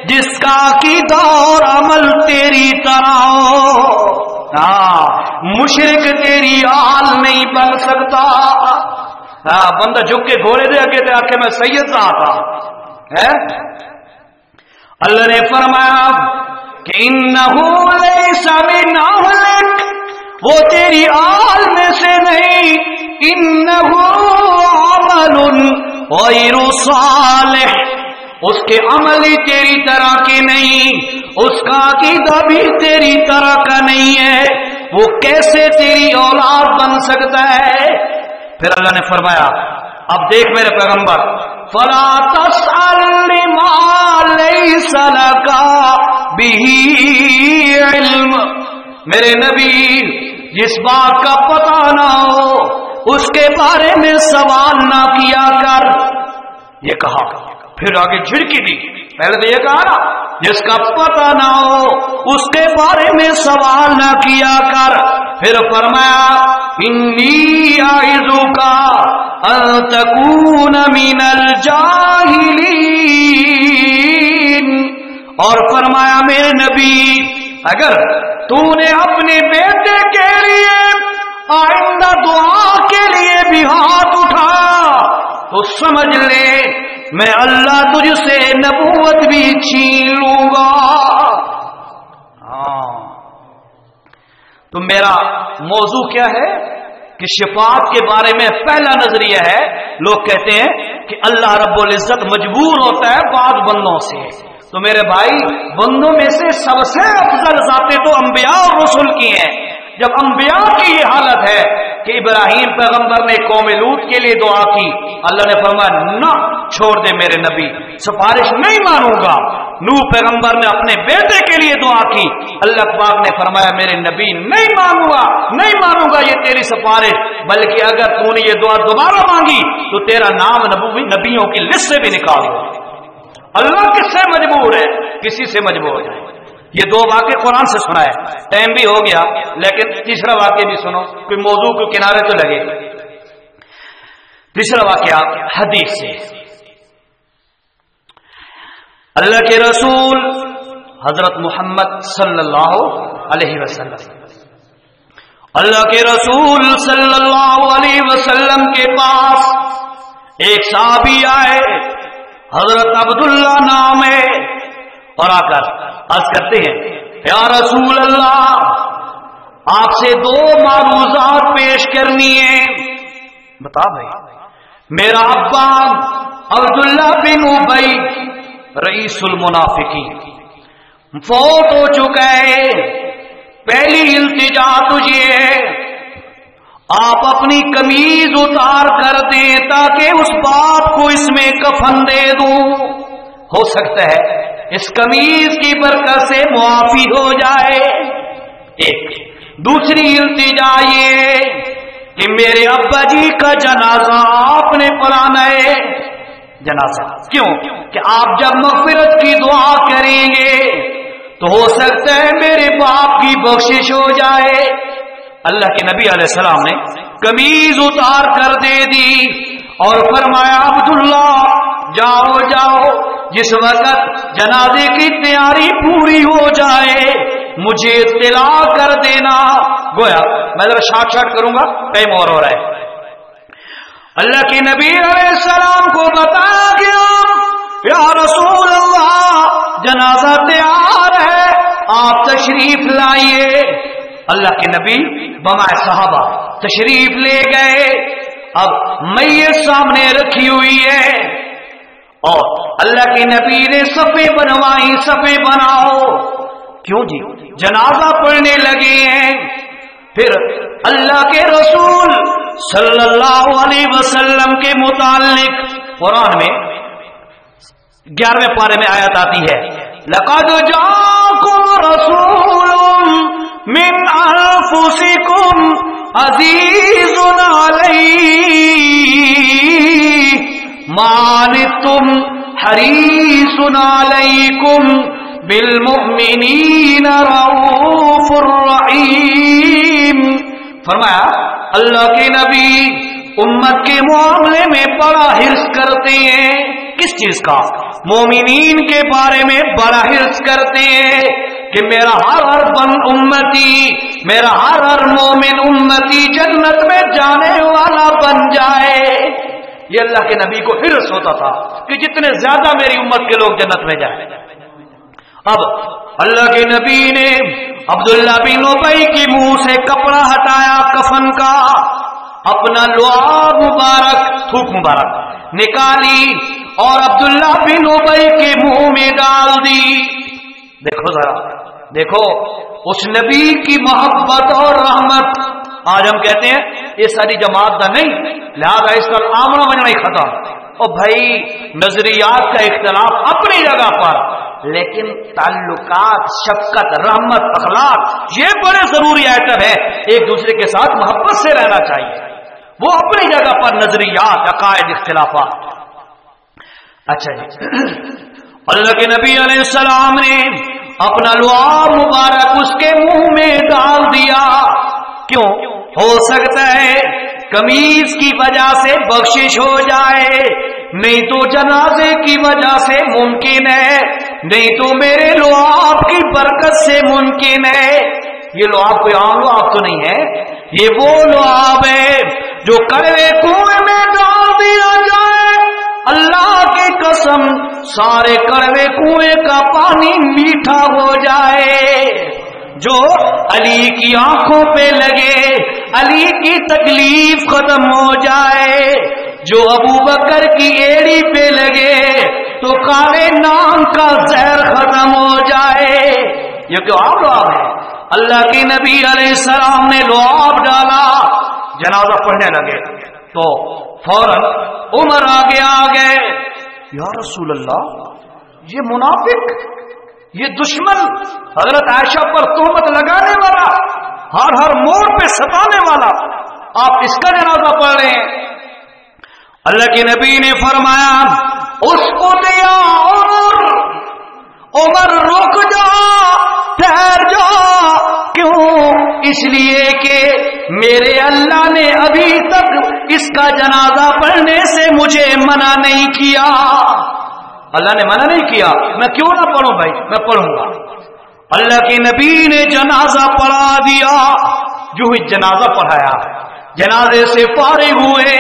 جس کا عقیدہ اور عمل تیری طرح ہو، مشرک تیری آل نہیں بن سکتا۔ بندہ جھک کے گھوڑے دے آگے دے آکے میں سید صاحب تھا۔ اللہ نے فرمایا کہ انہو لیس من اہلک، وہ تیری آل میں سے نہیں، انہو عمل غیر صالح، اس کے عمل ہی تیری طرح کے نہیں، اس کا عقیدہ بھی تیری طرح کا نہیں ہے، وہ کیسے تیری اولاد بن سکتا ہے؟ پھر اللہ نے فرمایا اب دیکھ میرے پیغمبر فلا تسأل ما لیس لک بہ علم، میرے نبی جس بات کا پتہ نہ ہو اس کے بارے میں سوال نہ کیا کر۔ یہ کہا پھر آگے جھڑکی دی، پہلے تو یہ کہا نا جس کا پتہ نہ ہو اس کے بارے میں سوال نہ کیا کر، پھر فرمایا انی اعظک ان تکون من الجاہلین، اور فرمایا میرے نبی اگر تو نے اپنے بیٹے کے لیے آئندہ دعا کے لیے بھی ہاتھ اٹھا تو سمجھ لے میں اللہ تجھ سے نبوت بھی چھین لوں گا۔ تو میرا موضوع کیا ہے کہ شفاعت کے بارے میں پہلا نظریہ ہے، لوگ کہتے ہیں کہ اللہ رب العزت مجبور ہوتا ہے بعض بندوں سے. تو میرے بھائی، بندوں میں سے سب سے افضل ذاتیں تو انبیاء اور رسول کی ہیں. جب انبیاء کی یہ حالت ہے کہ ابراہیم پیغمبر نے قوم لوط کے لیے دعا کی، اللہ نے فرمایا نہ چھوڑ دے میرے نبی، سفارش نہیں مانوں گا. نوح پیغمبر نے اپنے بیٹے کے لیے دعا کی، اللہ پاک نے فرمایا میرے نبی نہیں مانوں گا یہ تیری سفارش، بلکہ اگر تو نے یہ دعا دوبارہ مانگی تو تیرا نام نبیوں کی لسٹ سے بھی نکال دو. اللہ کس سے مجبور ہے؟ کسی سے مجبور ہے. یہ دو واقعے قرآن سے سنا ہے. ٹائم بھی ہو گیا لیکن تیسرا واقعہ بھی سنو، کوئی موضوع کے کنارے تو لگے. تیسرا واقعہ حدیث سے. اللہ کے رسول حضرت محمد صلی اللہ علیہ وسلم، اللہ کے رسول صلی اللہ علیہ وسلم کے پاس ایک صحابی آئے، حضرت عبداللہ نام ہے، اور آ کر عرض کرتے ہیں یا رسول اللہ، آپ سے دو معروضات پیش کرنی ہے. بتا بھائی. میرا ابا عبداللہ بن ابی رئیس المنافقین فوت ہو چکا ہے. پہلی التجا تجھے ہے، آپ اپنی قمیض اتار کر دیں تاکہ اس باپ کو اس میں کفن دے دوں. ہو سکتا ہے اس قمیض کی برکت سے معافی ہو جائے. ایک. دوسری التجا یہ کہ میرے ابا جی کا جنازہ آپ نے پڑھانا ہے. جنازہ کیوں؟ کہ آپ جب مغفرت کی دعا کریں گے تو ہو سکتا ہے میرے باپ کی بخشش ہو جائے. اللہ کے نبی علیہ السلام نے قمیض اتار کر دے دی اور فرمایا عبداللہ جاؤ، جس وقت جنازے کی تیاری پوری ہو جائے مجھے اطلاع کر دینا. گویا میں ذرا شارٹ کروں گا، ٹائم اور ہو رہا ہے. اللہ کے نبی علیہ السلام کو بتایا گیا یا رسول اللہ جنازہ تیار ہے، آپ تشریف لائیے. اللہ کے نبی بمائے صحابہ تشریف لے گئے. اب میت سامنے رکھی ہوئی ہے اور اللہ کے نبی نے صفیں بنوائی. صفیں بناؤ. کیوں جی؟ جنازہ پڑھنے لگے ہیں. پھر اللہ کے رسول صلی اللہ علیہ وسلم کے متعلق قرآن میں 11ویں پارے میں آیت آتی ہے لقد جاءکم رسول من انفسکم عزیز علیہ ما عنتم حریص علیکم بالمؤمنین رؤوف الرحیم. فرمایا اللہ کے نبی امت کے معاملے میں بڑا حرص کرتے ہیں. کس چیز کا؟ مومنین کے بارے میں بڑا حرص کرتے ہیں کہ میرا ہر امتی، میرا ہر مومن امتی جنت میں جانے والا بن جائے. یہ اللہ کے نبی کو حرص ہوتا تھا کہ جتنے زیادہ میری امت کے لوگ جنت میں جائیں. اب اللہ کے نبی نے عبداللہ بن ابی کے منہ سے کپڑا ہٹایا کفن کا، اپنا لعاب مبارک، تھوک مبارک نکالی اور عبداللہ بن ابی کے منہ میں ڈال دی. دیکھو ذرا، دیکھو اس نبی کی محبت اور رحمت. آج ہم کہتے ہیں یہ ساری جماعت کا نہیں، لہذا اس کا آمنا بننا ہی ختم. اور بھائی نظریات کا اختلاف اپنی جگہ پر، لیکن تعلقات، شفقت، رحمت، اخلاق یہ بڑے ضروری آئٹم ہے. ایک دوسرے کے ساتھ محبت سے رہنا چاہیے. وہ اپنی جگہ پر نظریات، عقائد، اختلافات. اچھا جی، اللہ کے نبی علیہ السلام نے اپنا لعاب مبارک اس کے منہ میں ڈال دیا. کیوں؟ ہو سکتا ہے قمیض کی وجہ سے بخشش ہو جائے، نہیں تو جنازے کی وجہ سے ممکن ہے، نہیں تو میرے لعاب کی برکت سے ممکن ہے. یہ لعاب کوئی عام لعاب تو نہیں ہے، یہ وہ لعاب ہے جو کڑوے کنویں میں ڈال دیا جائے، اللہ کی قسم سارے کڑوے کنویں کا پانی میٹھا ہو جائے. جو علی کی آنکھوں پہ لگے علی کی تکلیف ختم ہو جائے، جو ابو بکر کی ایڑی پہ لگے تو کالے نام کا زہر ختم ہو جائے۔ یہ کیوں لعاب ہے؟ اللہ کے نبی علیہ السلام نے لعاب ڈالا، جنازہ پڑھنے لگے تو فوراً عمر آگے آ گئے، یا رسول اللہ یہ منافق، یہ دشمن، حضرت عائشہ پر تہمت لگانے والا، ہر موڑ پہ ستانے والا، آپ اس کا جنازہ پڑھ رہے ہیں۔ اللہ کے نبی نے فرمایا اس کو دیا عمر رک جا، ٹھہر جا، کیوں؟ اس لیے کہ میرے اللہ نے ابھی تک اس کا جنازہ پڑھنے سے مجھے منع نہیں کیا۔ اللہ نے منع نہیں کیا، میں کیوں نہ پڑھوں بھائی، میں پڑھوں گا۔ اللہ کے نبی نے جنازہ پڑھا دیا، جو ہی جنازہ پڑھایا، جنازے سے فارغ ہوئے،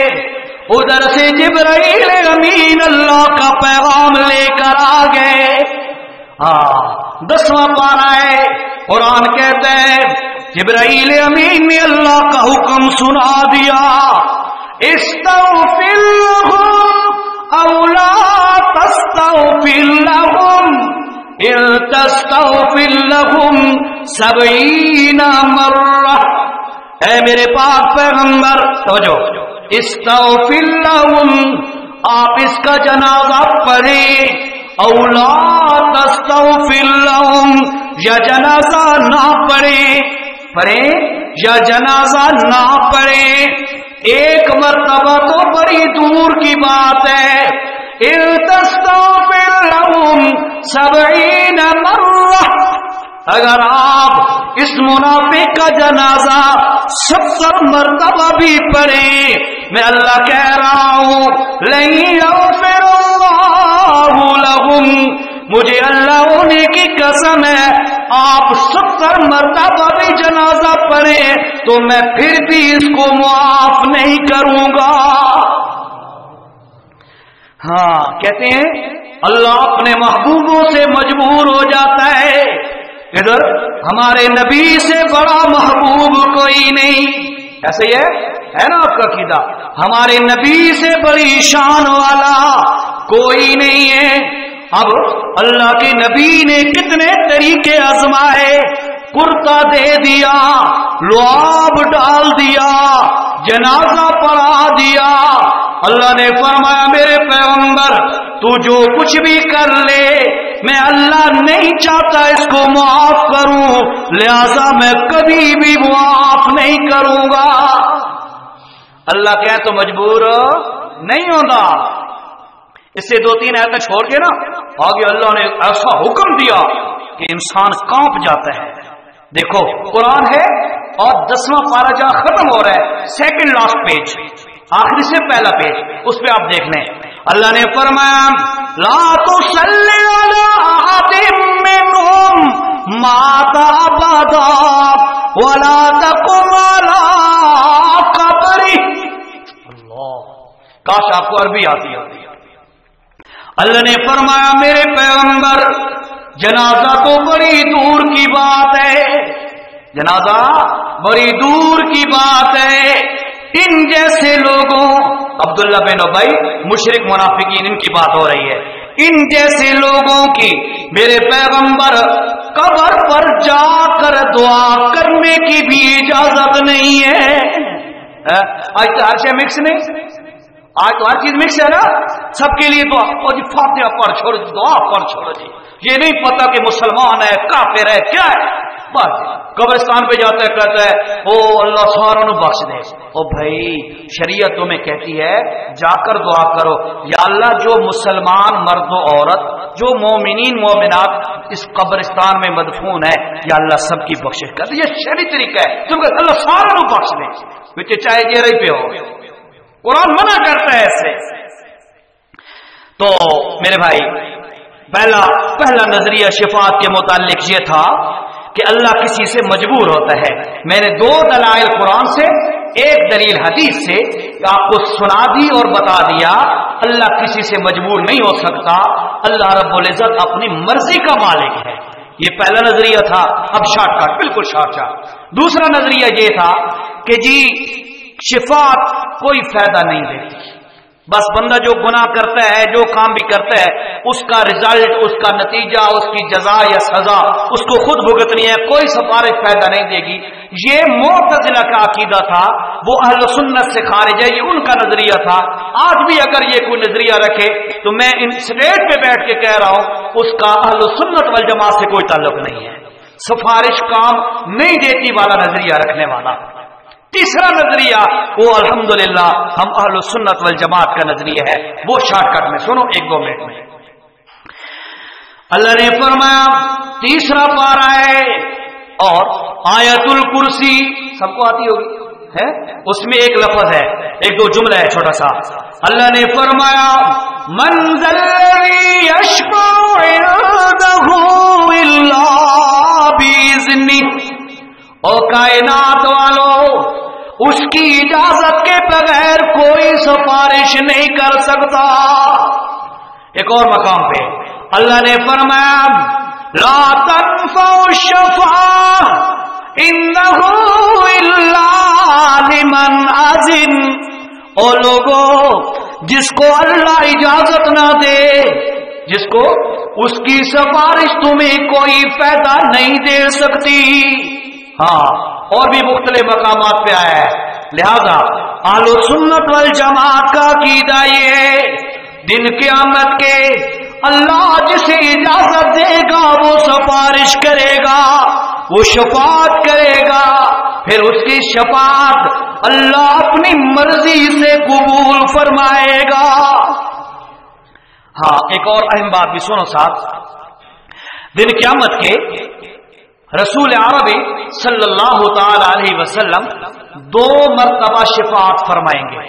ادھر سے جبرائیل امین اللہ کا پیغام لے کر آ گئے۔ 10واں پارہ ہے، قرآن کہتا ہے جبرائیل امین نے اللہ کا حکم سنا دیا، استغفر لهم او لا تستغفر لهم ان تستغفر لهم 70 مرہ۔ اے میرے پاک پیغمبر توجہ، استغفر لهم، آپ اس کا جنازہ پڑھیں، او لا تستغفر لهم، یا جنازہ نہ پڑھیں یا جنازہ نہ پڑھیں، ایک مرتبہ تو بڑی دور کی بات ہے، ان تستغفر لهم 70 مرہ، اگر آپ اس منافق کا جنازہ 70 مرتبہ بھی پڑھیں، میں اللہ کہہ رہا ہوں لن یغفر اللہ لهم، مجھے اللہ ہونے کی قسم ہے آپ 70 مرتبہ بھی جنازہ پڑھیں تو میں پھر بھی اس کو معاف نہیں کروں گا۔ ہاں کہتے ہیں اللہ اپنے محبوبوں سے مجبور ہو جاتا ہے، ادھر ہمارے نبی سے بڑا محبوب کوئی نہیں، ایسے ہی ہے نا آپ کا عقیدہ، ہمارے نبی سے بڑی شان والا کوئی نہیں ہے۔ اب اللہ کے نبی نے کتنے طریقے آزمائے، کرتا دے دیا، لعاب ڈال دیا، جنازہ پڑھا دیا، اللہ نے فرمایا میرے پیغمبر تو جو کچھ بھی کر لے میں اللہ نہیں چاہتا اس کو معاف کروں، لہذا میں کبھی بھی معاف نہیں کروں گا۔ اللہ کہے تو مجبور نہیں ہوتا۔ اس سے 2-3 آیتیں چھوڑ کے نا آگے اللہ نے ایسا حکم دیا کہ انسان کانپ جاتا ہے۔ دیکھو قرآن ہے اور 10واں پارہ جہاں ختم ہو رہا ہے، سیکنڈ لاسٹ پیج، آخری سے پہلا پیج، اس پہ آپ دیکھ لیں، اللہ نے فرمایا لا تصلی علی احد منہم مات ابدا ولا تقم علی قبرہ۔ اللہ، کاش آپ کو عربی آتی ہے۔ اللہ نے فرمایا میرے پیغمبر جنازہ تو بڑی دور کی بات ہے، جنازہ بڑی دور کی بات ہے، ان جیسے لوگوں، عبداللہ بن ابی مشرک منافقین ان کی بات ہو رہی ہے، ان جیسے لوگوں کی میرے پیغمبر قبر پر جا کر دعا کرنے کی بھی اجازت نہیں ہے۔ آج تو ہر شے مکس نہیں، آج تو ہر چیز مکس ہے نا، سب کے لیے دعا، اور جی فاتحہ پڑھ چھوڑو جی، دعا پڑھ چھوڑو جی، یہ نہیں پتا کہ مسلمان ہے کافر ہے کیا ہے، بس قبرستان پہ جاتا ہے کہتا ہے او اللہ سارا نو بخش دے۔ او بھائی شریعت تمہیں کہتی ہے جا کر دعا کرو، یا اللہ جو مسلمان مرد و عورت، جو مومنین مومنات اس قبرستان میں مدفون ہے، یا اللہ سب کی بخشش کر دے، یہ شرعی طریقہ ہے، تم کہتے اللہ سارا نو بخش دے، چاہے جیرے پہ ہو، قرآن منع کرتا ہے ایسے۔ تو میرے بھائی پہلا نظریہ شفاعت کے متعلق یہ تھا کہ اللہ کسی سے مجبور ہوتا ہے۔ میں نے 2 دلائل قرآن سے، 1 دلیل حدیث سے آپ کو سنا دی اور بتا دیا، اللہ کسی سے مجبور نہیں ہو سکتا، اللہ رب العزت اپنی مرضی کا مالک ہے، یہ پہلا نظریہ تھا. اب شارٹ کٹ، بالکل شارٹ کٹ. دوسرا نظریہ یہ تھا کہ جی شفاعت کوئی فائدہ نہیں دیتی، بس بندہ جو گناہ کرتا ہے، جو کام بھی کرتا ہے، اس کا رزلٹ، اس کا نتیجہ، اس کی جزا یا سزا اس کو خود بھگتنی ہے، کوئی سفارش فائدہ نہیں دے گی. یہ معتزلہ کا عقیدہ تھا، وہ اہل سنت سے خارج ہے، یہ ان کا نظریہ تھا. آج بھی اگر یہ کوئی نظریہ رکھے تو میں ان اسٹیج پہ بیٹھ کے کہہ رہا ہوں اس کا اہل سنت والجماعت سے کوئی تعلق نہیں ہے، سفارش کام نہیں دیتی والا نظریہ رکھنے والا. تیسرا نظریہ وہ الحمدللہ ہم اہل سنت والجماعت کا نظریہ ہے، وہ شارٹ کٹ میں سنو 1-2 منٹ میں. اللہ نے فرمایا تیسرا پارہ ہے اور آیت الکرسی سب کو آتی ہوگی ہے، اس میں ایک لفظ ہے، 1-2 جملہ ہے چھوٹا سا. اللہ نے فرمایا من ذا الذی یشفع عنده الا باذنہ، او کائنات والو اس کی اجازت کے بغیر کوئی سفارش نہیں کر سکتا. ایک اور مقام پہ اللہ نے فرمایا لا تنفع الشفاعة انه الا لمن اذن، او لوگوں جس کو اللہ اجازت نہ دے، جس کو اس کی سفارش تمہیں کوئی فائدہ نہیں دے سکتی. ہاں اور بھی مختلف مقامات پہ آیا ہے. لہذا اہل سنت والجماعت کا عقیدہ یہ ہے دن قیامت کے اللہ جسے اجازت دے گا وہ سفارش کرے گا، وہ شفاعت کرے گا، پھر اس کی شفاعت اللہ اپنی مرضی سے قبول فرمائے گا. ہاں ایک اور اہم بات بھی سنو صاحب، دن قیامت کے رسول عربی صلی اللہ تعالی علیہ وسلم 2 مرتبہ شفاعت فرمائیں گے.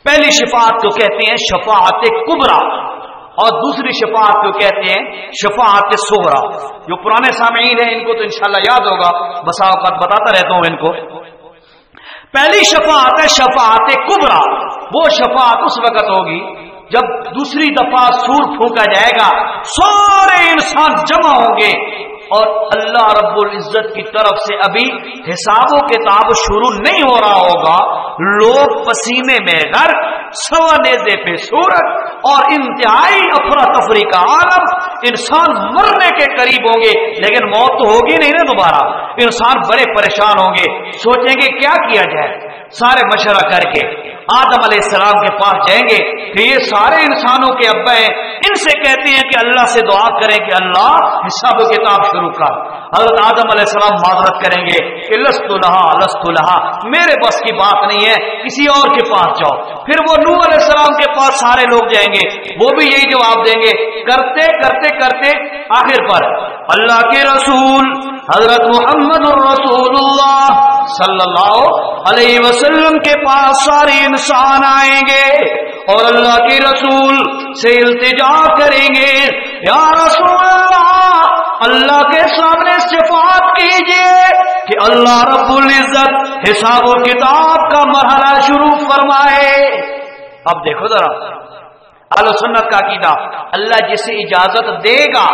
پہلی شفاعت کو کہتے ہیں شفاعت کبریٰ اور دوسری شفاعت کو کہتے ہیں شفاعت صغریٰ. جو پرانے سامعین ہیں ان کو تو انشاءاللہ یاد ہوگا، بسا اوقات بتاتا رہتا ہوں ان کو. پہلی شفاعت ہے شفاعت کبریٰ. وہ شفاعت اس وقت ہوگی جب دوسری دفعہ سور پھونکا جائے گا، سارے انسان جمع ہوں گے اور اللہ رب العزت کی طرف سے ابھی حساب و کتاب شروع نہیں ہو رہا ہوگا. لوگ پسینے میں غرق، سوا نیزے پہ صورت اور انتہائی افراتفری کا عالم. انسان مرنے کے قریب ہوں گے لیکن موت تو ہوگی نہیں نا دوبارہ. انسان بڑے پریشان ہوں گے، سوچیں گے کیا کیا جائے. سارے مشورہ کر کے آدم علیہ السلام کے پاس جائیں گے کہ یہ سارے انسانوں کے ابا ہیں، ان سے کہتے ہیں کہ اللہ سے دعا کریں کہ اللہ حساب و کتاب شروع کر. حضرت آدم علیہ السلام معذرت کریں گے کہ لست لہا میرے بس کی بات نہیں ہے، کسی اور کے پاس جاؤ. پھر وہ نوح علیہ السلام کے پاس سارے لوگ جائیں گے، وہ بھی یہی جواب دیں گے. کرتے کرتے کرتے آخر پر اللہ کے رسول حضرت محمد الرسول اللہ صلی اللہ علیہ وسلم کے پاس سارے انسان آئیں گے اور اللہ کے رسول سے التجا کریں گے یا رسول اللہ کے سامنے شفاعت کیجئے کہ اللہ رب العزت حساب و کتاب کا مرحلہ شروع فرمائے. اب دیکھو ذرا اہل سنت کا عقیدہ، اللہ جسے اجازت دے گا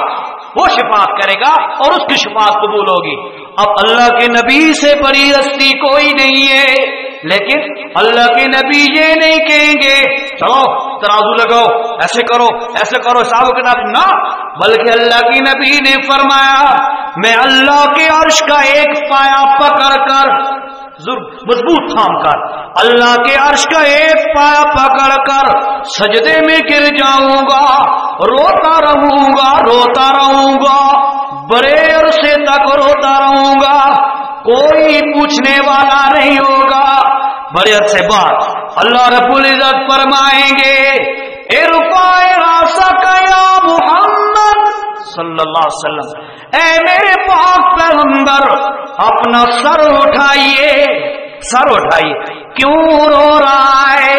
وہ شفاعت کرے گا اور اس کی شفاعت قبول ہوگی. اب اللہ کے نبی سے بڑی ہستی کوئی نہیں ہے، لیکن اللہ کے نبی یہ نہیں کہیں گے چلو ترازو لگاؤ، ایسے کرو حساب و کتاب، نہ، بلکہ اللہ کی نبی نے فرمایا میں اللہ کے عرش کا ایک پایا پکڑ کر مضبوط تھام کر، اللہ کے عرش کا ایک پایا پکڑ کر سجدے میں گر جاؤں گا، روتا رہوں گا، بڑے عرصے تک روتا رہوں گا، کوئی پوچھنے والا نہیں ہوگا. بڑے عرصے بعد اللہ رب العزت فرمائیں گے ارفع راسک یا محمد صلی اللہ علیہ وسلم، اے میرے پاک پیغمبر اپنا سر اٹھائیے. کیوں رو رہا ہے؟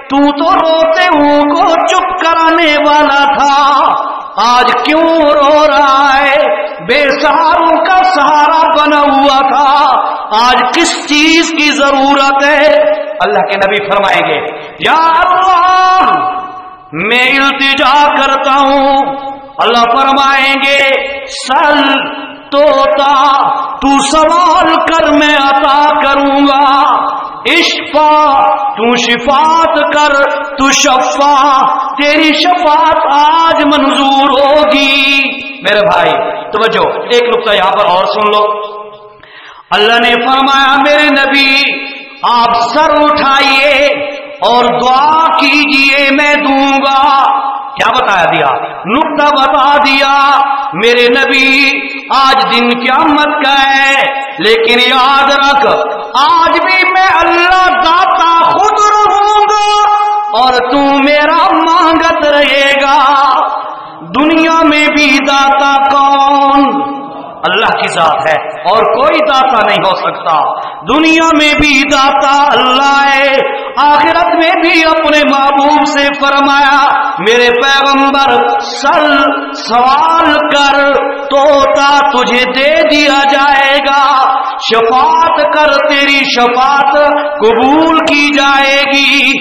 تو روتے ہوں کو چپ کرانے والا تھا، آج کیوں رو رہا ہے؟ بے سہاروں کا سہارا بنا ہوا تھا، آج کس چیز کی ضرورت ہے؟ اللہ کے نبی فرمائیں گے یا اللہ میں التجا کرتا ہوں. اللہ فرمائیں گے سل توتا تو سوال کر میں عطا کروں گا، اشفا تو شفاعت کر تو شفا تیری شفاعت آج منظور ہوگی۔ میرے بھائی توجہ، ایک نقطہ یہاں پر اور سن لو۔ اللہ نے فرمایا میرے نبی آپ سر اٹھائیے اور دعا کیجئے میں دوں گا۔ کیا بتایا دیا؟ نقطہ بتا دیا۔ میرے نبی آج دن قیامت کا ہے، لیکن یاد رکھ آج بھی میں اللہ داتا خود رہوں گا اور تو میرا مانگت رہے گا۔ دنیا میں بھی داتا کون؟ اللہ کی ذات ہے اور کوئی داتا نہیں ہو سکتا۔ دنیا میں بھی داتا اللہ ہے، آخرت میں بھی اپنے محبوب سے فرمایا میرے پیغمبر سل سوال کر توتا تجھے دے دیا جائے گا، شفاعت کر تیری شفاعت قبول کی جائے گی۔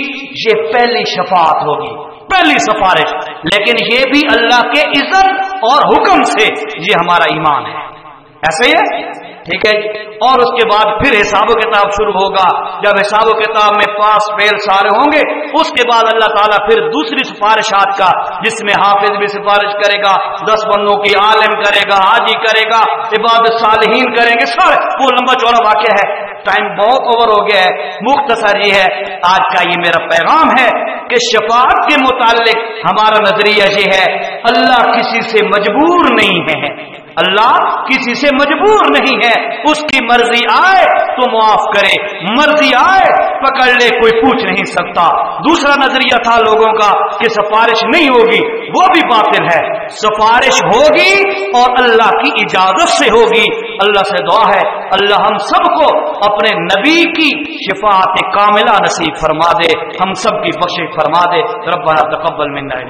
یہ پہلی شفاعت ہوگی، پہلی سفارش، لیکن یہ بھی اللہ کے اذن اور حکم سے۔ یہ ہمارا ایمان ہے، ایسے ہی ہے، ٹھیک ہے۔ اور اس کے بعد پھر حساب و کتاب شروع ہوگا۔ جب حساب و کتاب میں پاس فیل سارے ہوں گے، اس کے بعد اللہ تعالیٰ پھر دوسری سفارشات کا، جس میں حافظ بھی سفارش کرے گا، 10 بندوں کی عالم کرے گا، حاجی کرے گا، عبادت صالحین کریں گے، سارے وہ لمبا چوڑا واقعہ ہے۔ ٹائم بہت اوور ہو گیا ہے، مختصر یہ ہے آج کا یہ میرا پیغام ہے کہ شفاعت کے متعلق ہمارا نظریہ یہ ہے اللہ کسی سے مجبور نہیں ہے، اللہ کسی سے مجبور نہیں ہے، اس کی مرضی آئے تو معاف کرے، مرضی آئے پکڑ لے، کوئی پوچھ نہیں سکتا۔ دوسرا نظریہ تھا لوگوں کا کہ سفارش نہیں ہوگی، وہ بھی باطل ہے، سفارش ہوگی اور اللہ کی اجازت سے ہوگی۔ اللہ سے دعا ہے اللہ ہم سب کو اپنے نبی کی شفاعت کاملہ نصیب فرما دے، ہم سب کی بخشش فرما دے۔ ربنا تقبل منا